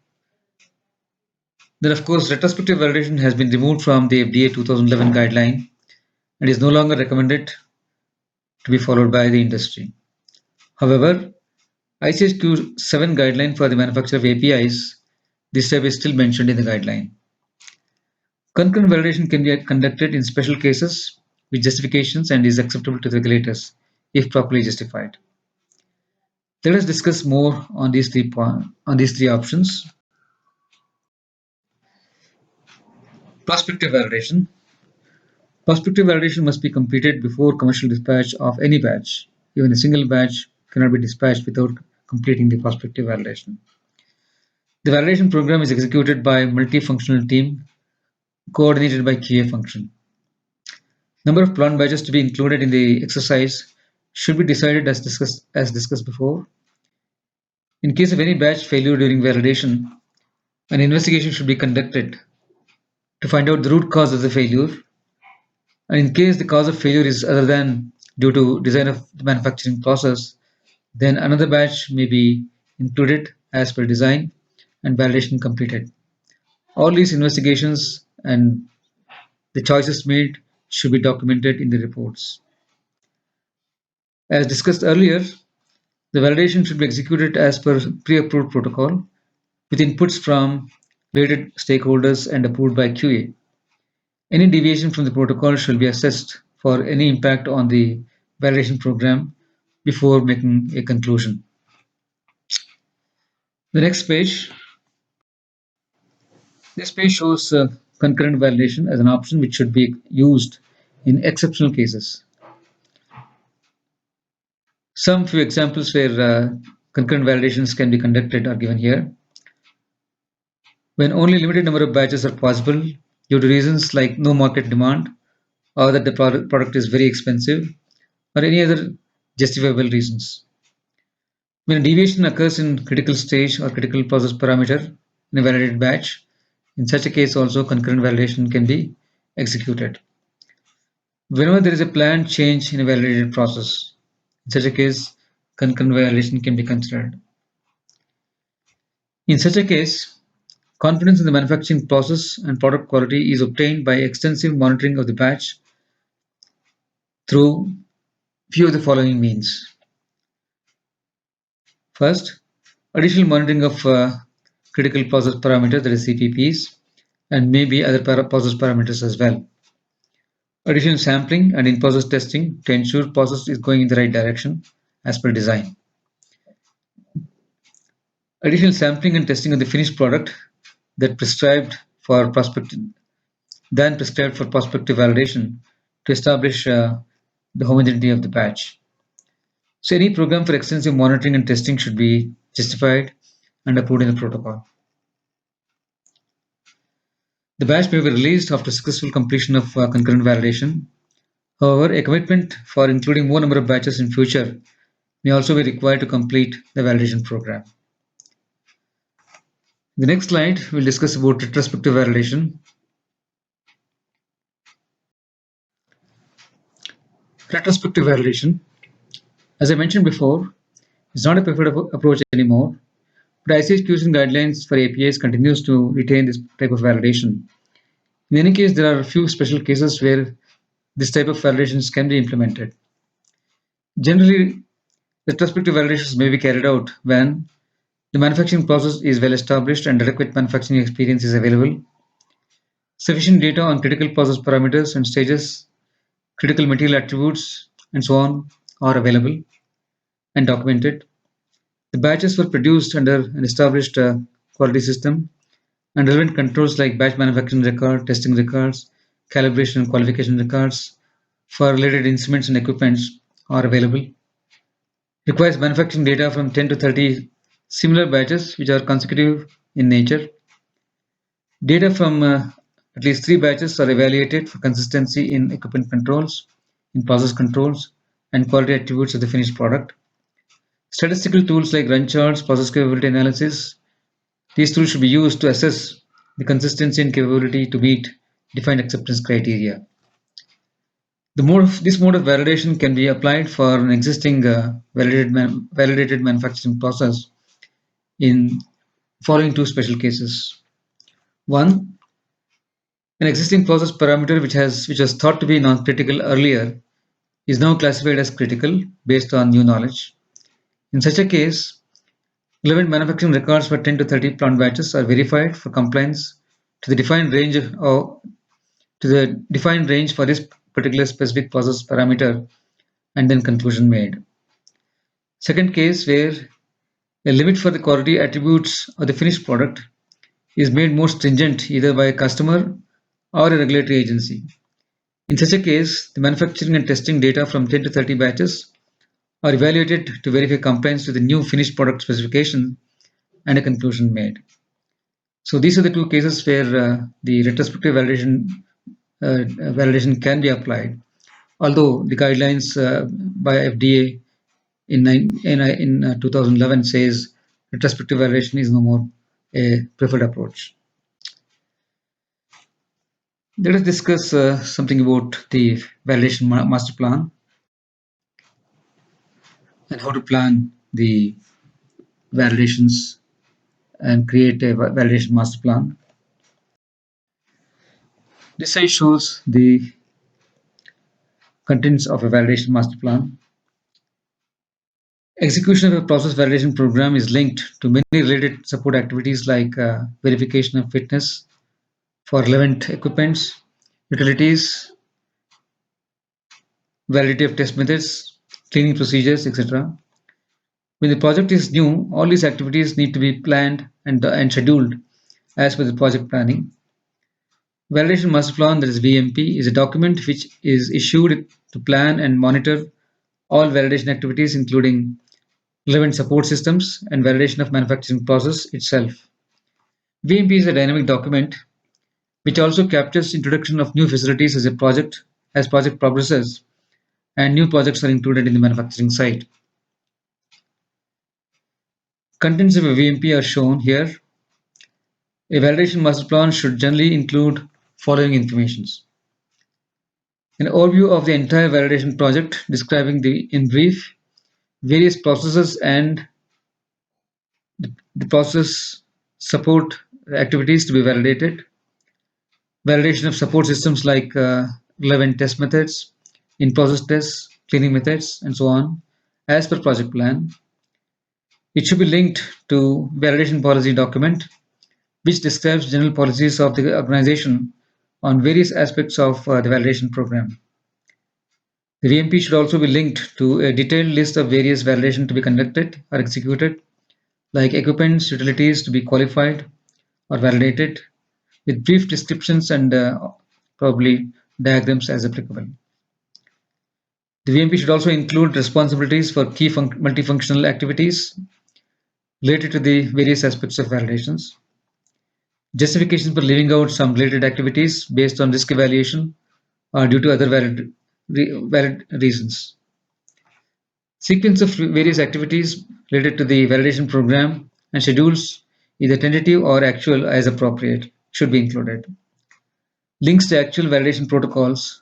Then, of course, retrospective validation has been removed from the FDA 2011 guideline and is no longer recommended to be followed by the industry. However, ICSQ 7 guideline for the manufacture of APIs, this step is still mentioned in the guideline. Concurrent validation can be conducted in special cases with justifications and is acceptable to the regulators if properly justified. Let us discuss more on these three options. Prospective validation. Prospective validation must be completed before commercial dispatch of any batch. Even a single batch cannot be dispatched without completing the prospective validation. The validation program is executed by a multifunctional team coordinated by QA function. Number of plant batches to be included in the exercise should be decided as discussed before. In case of any batch failure during validation, an investigation should be conducted to find out the root cause of the failure. And in case the cause of failure is other than due to design of the manufacturing process, then another batch may be included as per design and validation completed. All these investigations and the choices made should be documented in the reports. As discussed earlier, the validation should be executed as per pre-approved protocol with inputs from related stakeholders and approved by QA. Any deviation from the protocol shall be assessed for any impact on the validation program before making a conclusion. The next page, this page shows concurrent validation as an option which should be used in exceptional cases. Some few examples where concurrent validations can be conducted are given here. When only limited number of batches are possible due to reasons like no market demand or that the product is very expensive or any other justifiable reasons. When a deviation occurs in critical stage or critical process parameter in a validated batch, in such a case also concurrent validation can be executed. Whenever there is a planned change in a validated process, in such a case, concurrent validation can be considered. In such a case, confidence in the manufacturing process and product quality is obtained by extensive monitoring of the batch through few of the following means. First, additional monitoring of critical process parameters, that is CPPs, and maybe other process parameters as well. Additional sampling and in-process testing to ensure process is going in the right direction as per design. Additional sampling and testing of the finished product that prescribed for prospective validation to establish the homogeneity of the batch. So any program for extensive monitoring and testing should be justified and approved in the protocol. The batch may be released after successful completion of concurrent validation. However, a commitment for including more number of batches in future may also be required to complete the validation program. The next slide will discuss about retrospective validation. Retrospective validation, as I mentioned before, is not a preferred approach anymore, but ICH QC guidelines for APIs continues to retain this type of validation. In any case, there are a few special cases where this type of validations can be implemented. Generally, retrospective validations may be carried out when the manufacturing process is well established and adequate manufacturing experience is available. Sufficient data on critical process parameters and stages, critical material attributes, and so on are available and documented. The batches were produced under an established quality system, and relevant controls like batch manufacturing record, testing records, calibration and qualification records for related instruments and equipments are available. Requires manufacturing data from 10 to 30 similar batches which are consecutive in nature. Data from at least 3 batches are evaluated for consistency in equipment controls, in process controls, and quality attributes of the finished product. Statistical tools like run charts, process capability analysis, these tools should be used to assess the consistency and capability to meet defined acceptance criteria. This mode of validation can be applied for an existing validated manufacturing process in following two special cases. One, an existing process parameter which was thought to be non-critical earlier is now classified as critical based on new knowledge. In such a case, relevant manufacturing records for 10 to 30 plant batches are verified for compliance to the defined range for this particular specific process parameter, and then conclusion made. Second case, where a limit for the quality attributes of the finished product is made more stringent either by a customer or a regulatory agency. In such a case, the manufacturing and testing data from 10 to 30 batches are evaluated to verify compliance with the new finished product specification and a conclusion made. So these are the two cases where the retrospective validation can be applied. Although the guidelines by FDA in 2011 says retrospective validation is no more a preferred approach. Let us discuss something about the validation master plan and how to plan the validations and create a validation master plan. This slide shows the contents of a validation master plan. Execution of a process validation program is linked to many related support activities like verification of fitness for relevant equipments, utilities, validity of test methods, cleaning procedures, etc. When the project is new, all these activities need to be planned and scheduled as per the project planning. Validation Master Plan, that is VMP, is a document which is issued to plan and monitor all validation activities, including relevant support systems and validation of manufacturing process itself. VMP is a dynamic document which also captures introduction of new facilities as project progresses and new projects are included in the manufacturing site. Contents of a VMP are shown here. A validation master plan should generally include following informations. An overview of the entire validation project describing in brief various processes and the process support activities to be validated, validation of support systems like relevant test methods, in-process tests, cleaning methods, and so on, as per project plan. It should be linked to validation policy document, which describes general policies of the organization on various aspects of the validation program. The VMP should also be linked to a detailed list of various validation to be conducted or executed, like equipments, utilities to be qualified or validated, with brief descriptions and probably diagrams as applicable. The VMP should also include responsibilities for key multifunctional activities related to the various aspects of validations, justifications for leaving out some related activities based on risk evaluation or due to other valid reasons. Sequence of various activities related to the validation program and schedules, either tentative or actual as appropriate, should be included. Links to actual validation protocols,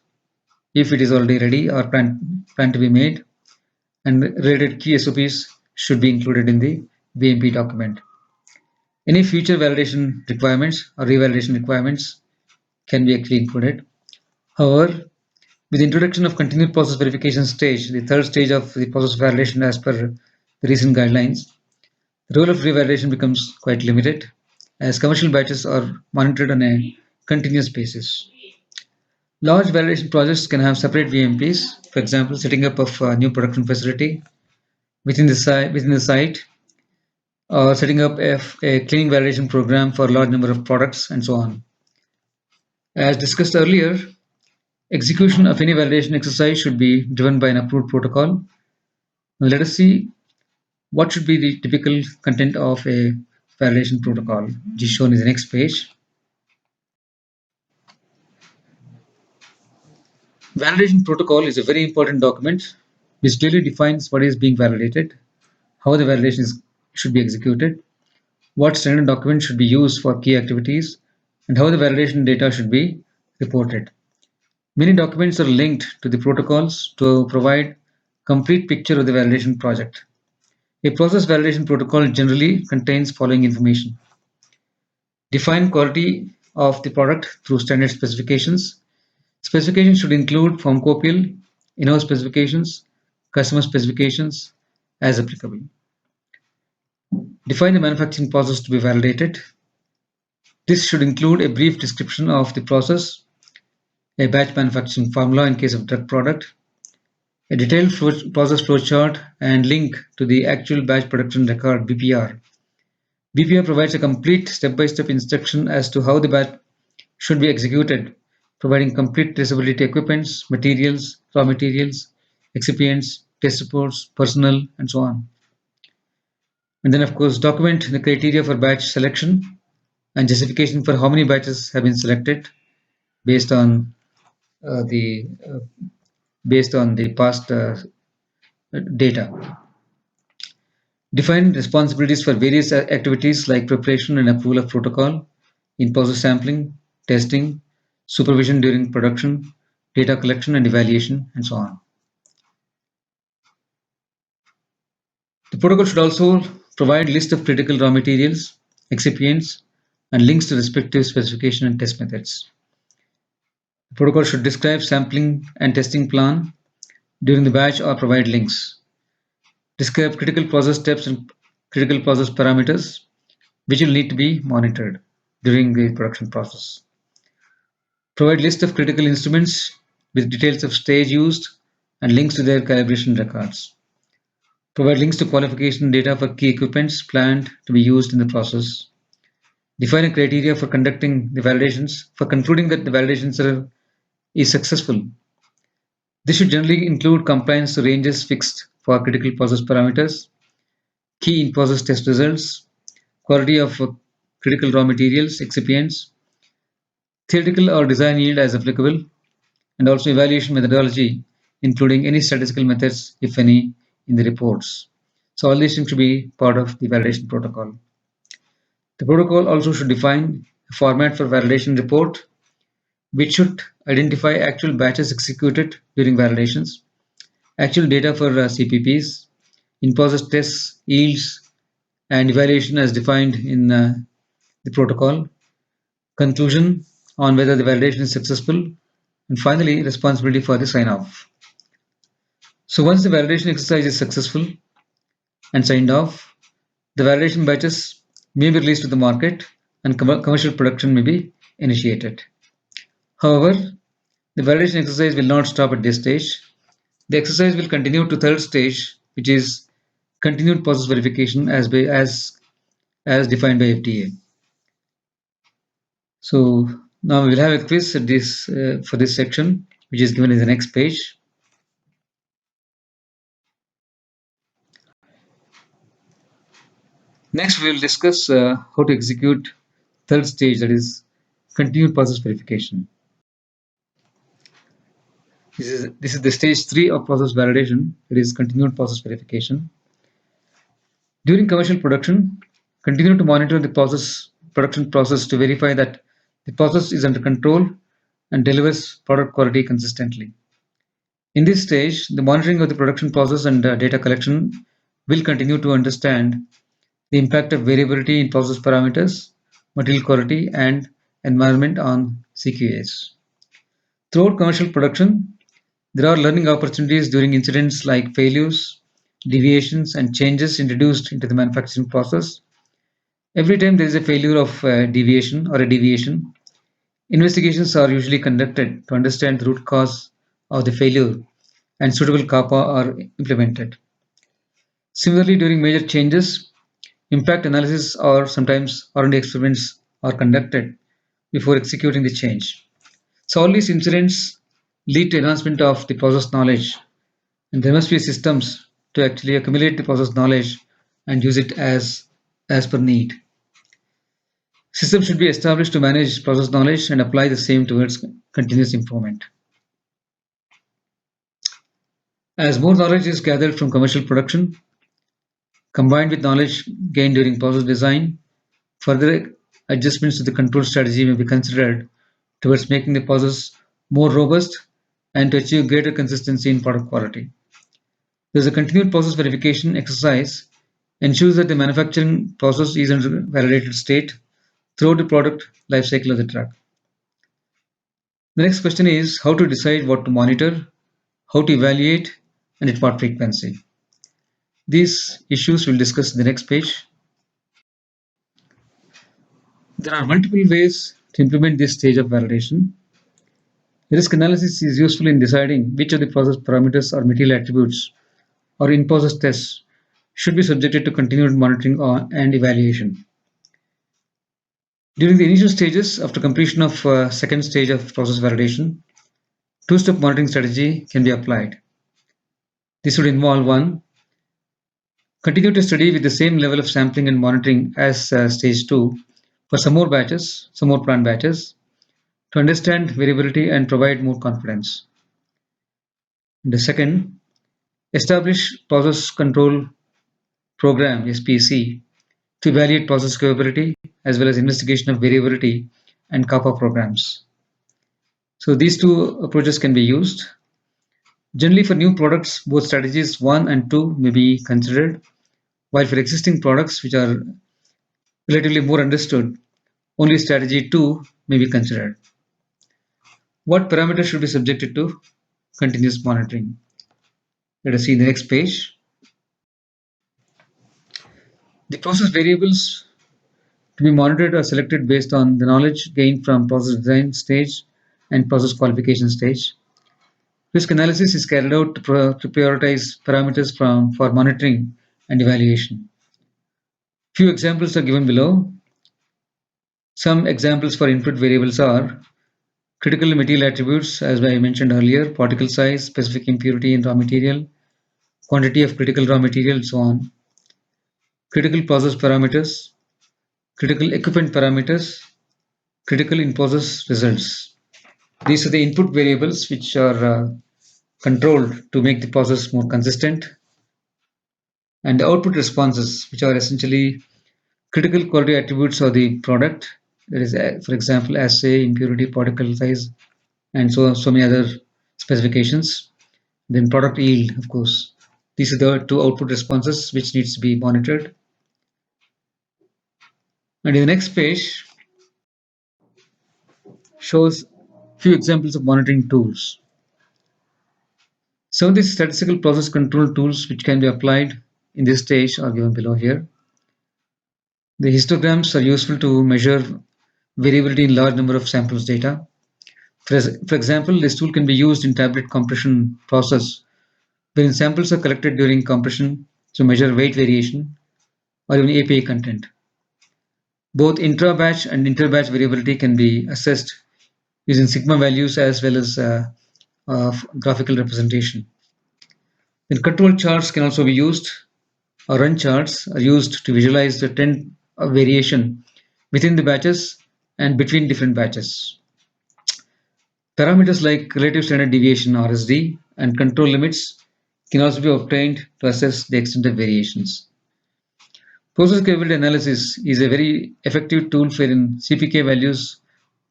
if it is already ready or planned to be made, and related key SOPs should be included in the VMP document. Any future validation requirements or revalidation requirements can be actually included. However, with the introduction of continued process verification stage, the third stage of the process validation as per the recent guidelines, the role of revalidation becomes quite limited as commercial batches are monitored on a continuous basis. Large validation projects can have separate VMPs, for example, setting up of a new production facility within the site, or setting up a cleaning validation program for a large number of products, and so on. As discussed earlier, execution of any validation exercise should be driven by an approved protocol. Now let us see what should be the typical content of a validation protocol, which is shown in the next page. Validation protocol is a very important document which clearly defines what is being validated, how the validation should be executed, what standard documents should be used for key activities, and how the validation data should be reported. Many documents are linked to the protocols to provide complete picture of the validation project. A process validation protocol generally contains following information. Define quality of the product through standard specifications. Specifications should include pharmacopoeial, in-house specifications, customer specifications as applicable. Define the manufacturing process to be validated. This should include a brief description of the process, a batch manufacturing formula in case of drug product, a detailed process flowchart, and link to the actual batch production record BPR. BPR provides a complete step-by-step instruction as to how the batch should be executed, providing complete traceability equipments, materials, raw materials, excipients, test reports, personnel, and so on. And then, of course, document the criteria for batch selection, and justification for how many batches have been selected based on uh, the uh, past data. Define responsibilities for various activities like preparation and approval of protocol, in-process sampling, testing, supervision during production, data collection and evaluation, and so on. The protocol should also provide list of critical raw materials, excipients, and links to respective specification and test methods. The protocol should describe sampling and testing plan during the batch or provide links. Describe critical process steps and critical process parameters which will need to be monitored during the production process. Provide list of critical instruments with details of stage used and links to their calibration records. Provide links to qualification data for key equipments planned to be used in the process. Define a criteria for conducting the validations, for concluding that the validations is successful. This should generally include compliance to ranges fixed for critical process parameters, key in-process test results, quality of critical raw materials, excipients, theoretical or design yield as applicable, and also evaluation methodology, including any statistical methods, if any, in the reports. So all these things should be part of the validation protocol. The protocol also should define a format for validation report, which should identify actual batches executed during validations, actual data for CPPs, in-process tests, yields, and evaluation as defined in the protocol, conclusion on whether the validation is successful, and finally, responsibility for the sign-off. So once the validation exercise is successful and signed off, the validation batches may be released to the market and commercial production may be initiated. However, the validation exercise will not stop at this stage. The exercise will continue to third stage, which is continued process verification as defined by FDA. So now we will have a quiz at this for this section, which is given in the next page. Next, we will discuss how to execute third stage, that is continued process verification. This is the stage 3 of process validation, it is continued process verification. During commercial production, continue to monitor the production process to verify that the process is under control and delivers product quality consistently. In this stage, the monitoring of the production process and data collection will continue to understand the impact of variability in process parameters, material quality, and environment on CQAs. Throughout commercial production, there are learning opportunities during incidents like failures, deviations, and changes introduced into the manufacturing process. Every time there is a failure of deviation or a deviation, investigations are usually conducted to understand the root cause of the failure and suitable CAPA are implemented. Similarly, during major changes, impact analysis or sometimes R&D experiments are conducted before executing the change. So all these incidents lead to enhancement of the process knowledge, and there must be systems to actually accumulate the process knowledge and use it as per need. Systems should be established to manage process knowledge and apply the same towards continuous improvement. As more knowledge is gathered from commercial production, combined with knowledge gained during process design, further adjustments to the control strategy may be considered towards making the process more robust and to achieve greater consistency in product quality. Thus, a continued process verification exercise ensures that the manufacturing process is in a validated state throughout the product life cycle of the drug. The next question is how to decide what to monitor, how to evaluate, and at what frequency. These issues we'll discuss in the next page. There are multiple ways to implement this stage of validation. Risk analysis is useful in deciding which of the process parameters or material attributes or in-process tests should be subjected to continued monitoring and evaluation. During the initial stages, after completion of second stage of process validation, two-step monitoring strategy can be applied. This would involve one, continue to study with the same level of sampling and monitoring as stage 2 for some more plant batches, to understand variability and provide more confidence. The second, establish process control program (SPC) to evaluate process capability as well as investigation of variability and kappa programs. So these two approaches can be used. Generally, for new products, both strategies 1 and 2 may be considered, while for existing products which are relatively more understood, only strategy 2 may be considered. What parameters should be subjected to continuous monitoring? Let us see the next page. The process variables to be monitored are selected based on the knowledge gained from process design stage and process qualification stage. Risk analysis is carried out to prioritize parameters for monitoring and evaluation. Few examples are given below. Some examples for input variables are critical material attributes, as I mentioned earlier, particle size, specific impurity in raw material, quantity of critical raw material, and so on. Critical process parameters, critical equipment parameters, critical in-process results. These are the input variables which are controlled to make the process more consistent. And the output responses, which are essentially critical quality attributes of the product. That is, for example, assay, impurity, particle size, and so many other specifications. Then product yield, of course. These are the two output responses which needs to be monitored. And in the next page shows few examples of monitoring tools. Some of these statistical process control tools which can be applied in this stage are given below here. The histograms are useful to measure variability in large number of samples data. For example, this tool can be used in tablet compression process wherein samples are collected during compression to measure weight variation or even API content. Both intra-batch and inter-batch variability can be assessed using sigma values as well as graphical representation. Then control charts can also be used, or run charts are used to visualize the trend of variation within the batches and between different batches. Parameters like relative standard deviation (RSD) and control limits can also be obtained to assess the extent of variations. Process capability analysis is a very effective tool wherein CPK values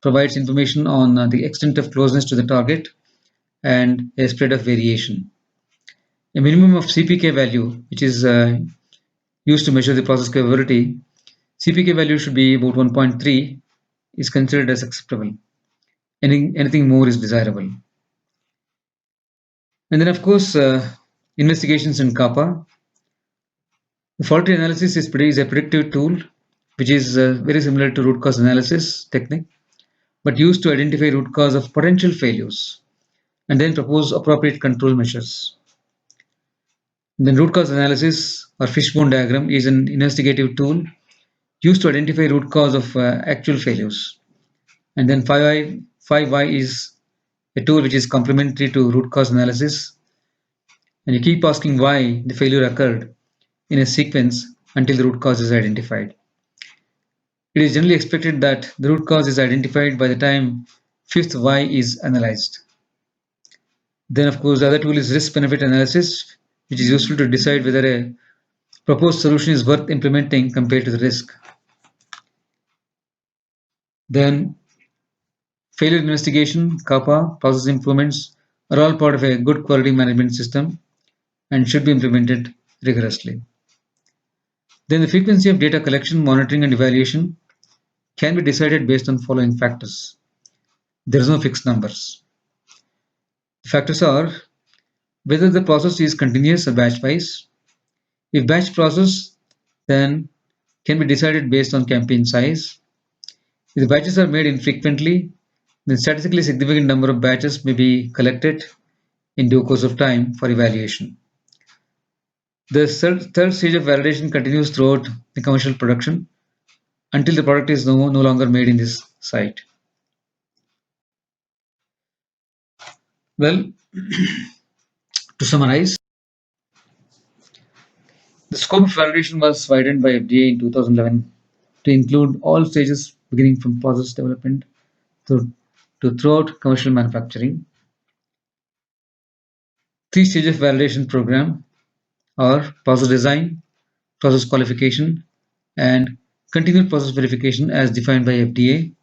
provides information on the extent of closeness to the target and a spread of variation. A minimum of CPK value, which is used to measure the process capability, CPK value should be about 1.3, is considered as acceptable. Anything more is desirable. And then, of course, investigations in kappa. The fault tree analysis is a predictive tool which is very similar to root cause analysis technique, but used to identify root cause of potential failures and then propose appropriate control measures. Then root cause analysis or fishbone diagram is an investigative tool used to identify root cause of actual failures. And then 5Y is a tool which is complementary to root cause analysis. And you keep asking why the failure occurred in a sequence until the root cause is identified. It is generally expected that the root cause is identified by the time fifth Y is analyzed. Then, of course, the other tool is risk-benefit analysis, which is useful to decide whether a proposed solution is worth implementing compared to the risk. Then, failure investigation, kappa, process improvements are all part of a good quality management system and should be implemented rigorously. Then the frequency of data collection, monitoring, and evaluation can be decided based on following factors. There is no fixed numbers. The factors are whether the process is continuous or batch-wise. If batch process, then can be decided based on campaign size. If the batches are made infrequently, then statistically significant number of batches may be collected in due course of time for evaluation. The third stage of validation continues throughout the commercial production until the product is no longer made in this site. Well, to summarize, the scope of validation was widened by FDA in 2011 to include all stages beginning from process development to throughout commercial manufacturing. Three stages validation program are process design, process qualification, and continued process verification as defined by FDA.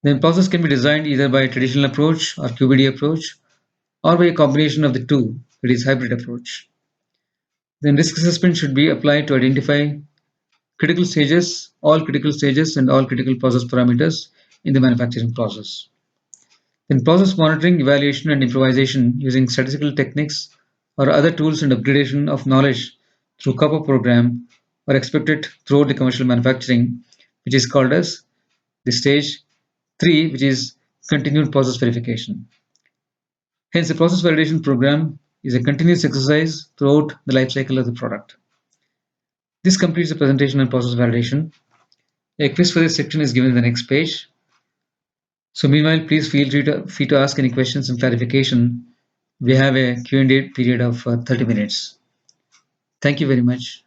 Then process can be designed either by a traditional approach or QBD approach or by a combination of the two, that is hybrid approach. Then risk assessment should be applied to identify critical stages and all critical process parameters in the manufacturing process. Then process monitoring, evaluation and improvisation using statistical techniques or other tools and upgradation of knowledge through COPPA program are expected throughout the commercial manufacturing, which is called as the stage 3, which is continued process verification. Hence, the process validation program is a continuous exercise throughout the life cycle of the product. This completes the presentation on process validation. A quiz for this section is given in the next page. So meanwhile, please feel free to ask any questions and clarification. We have a Q&A period of 30 minutes. Thank you very much.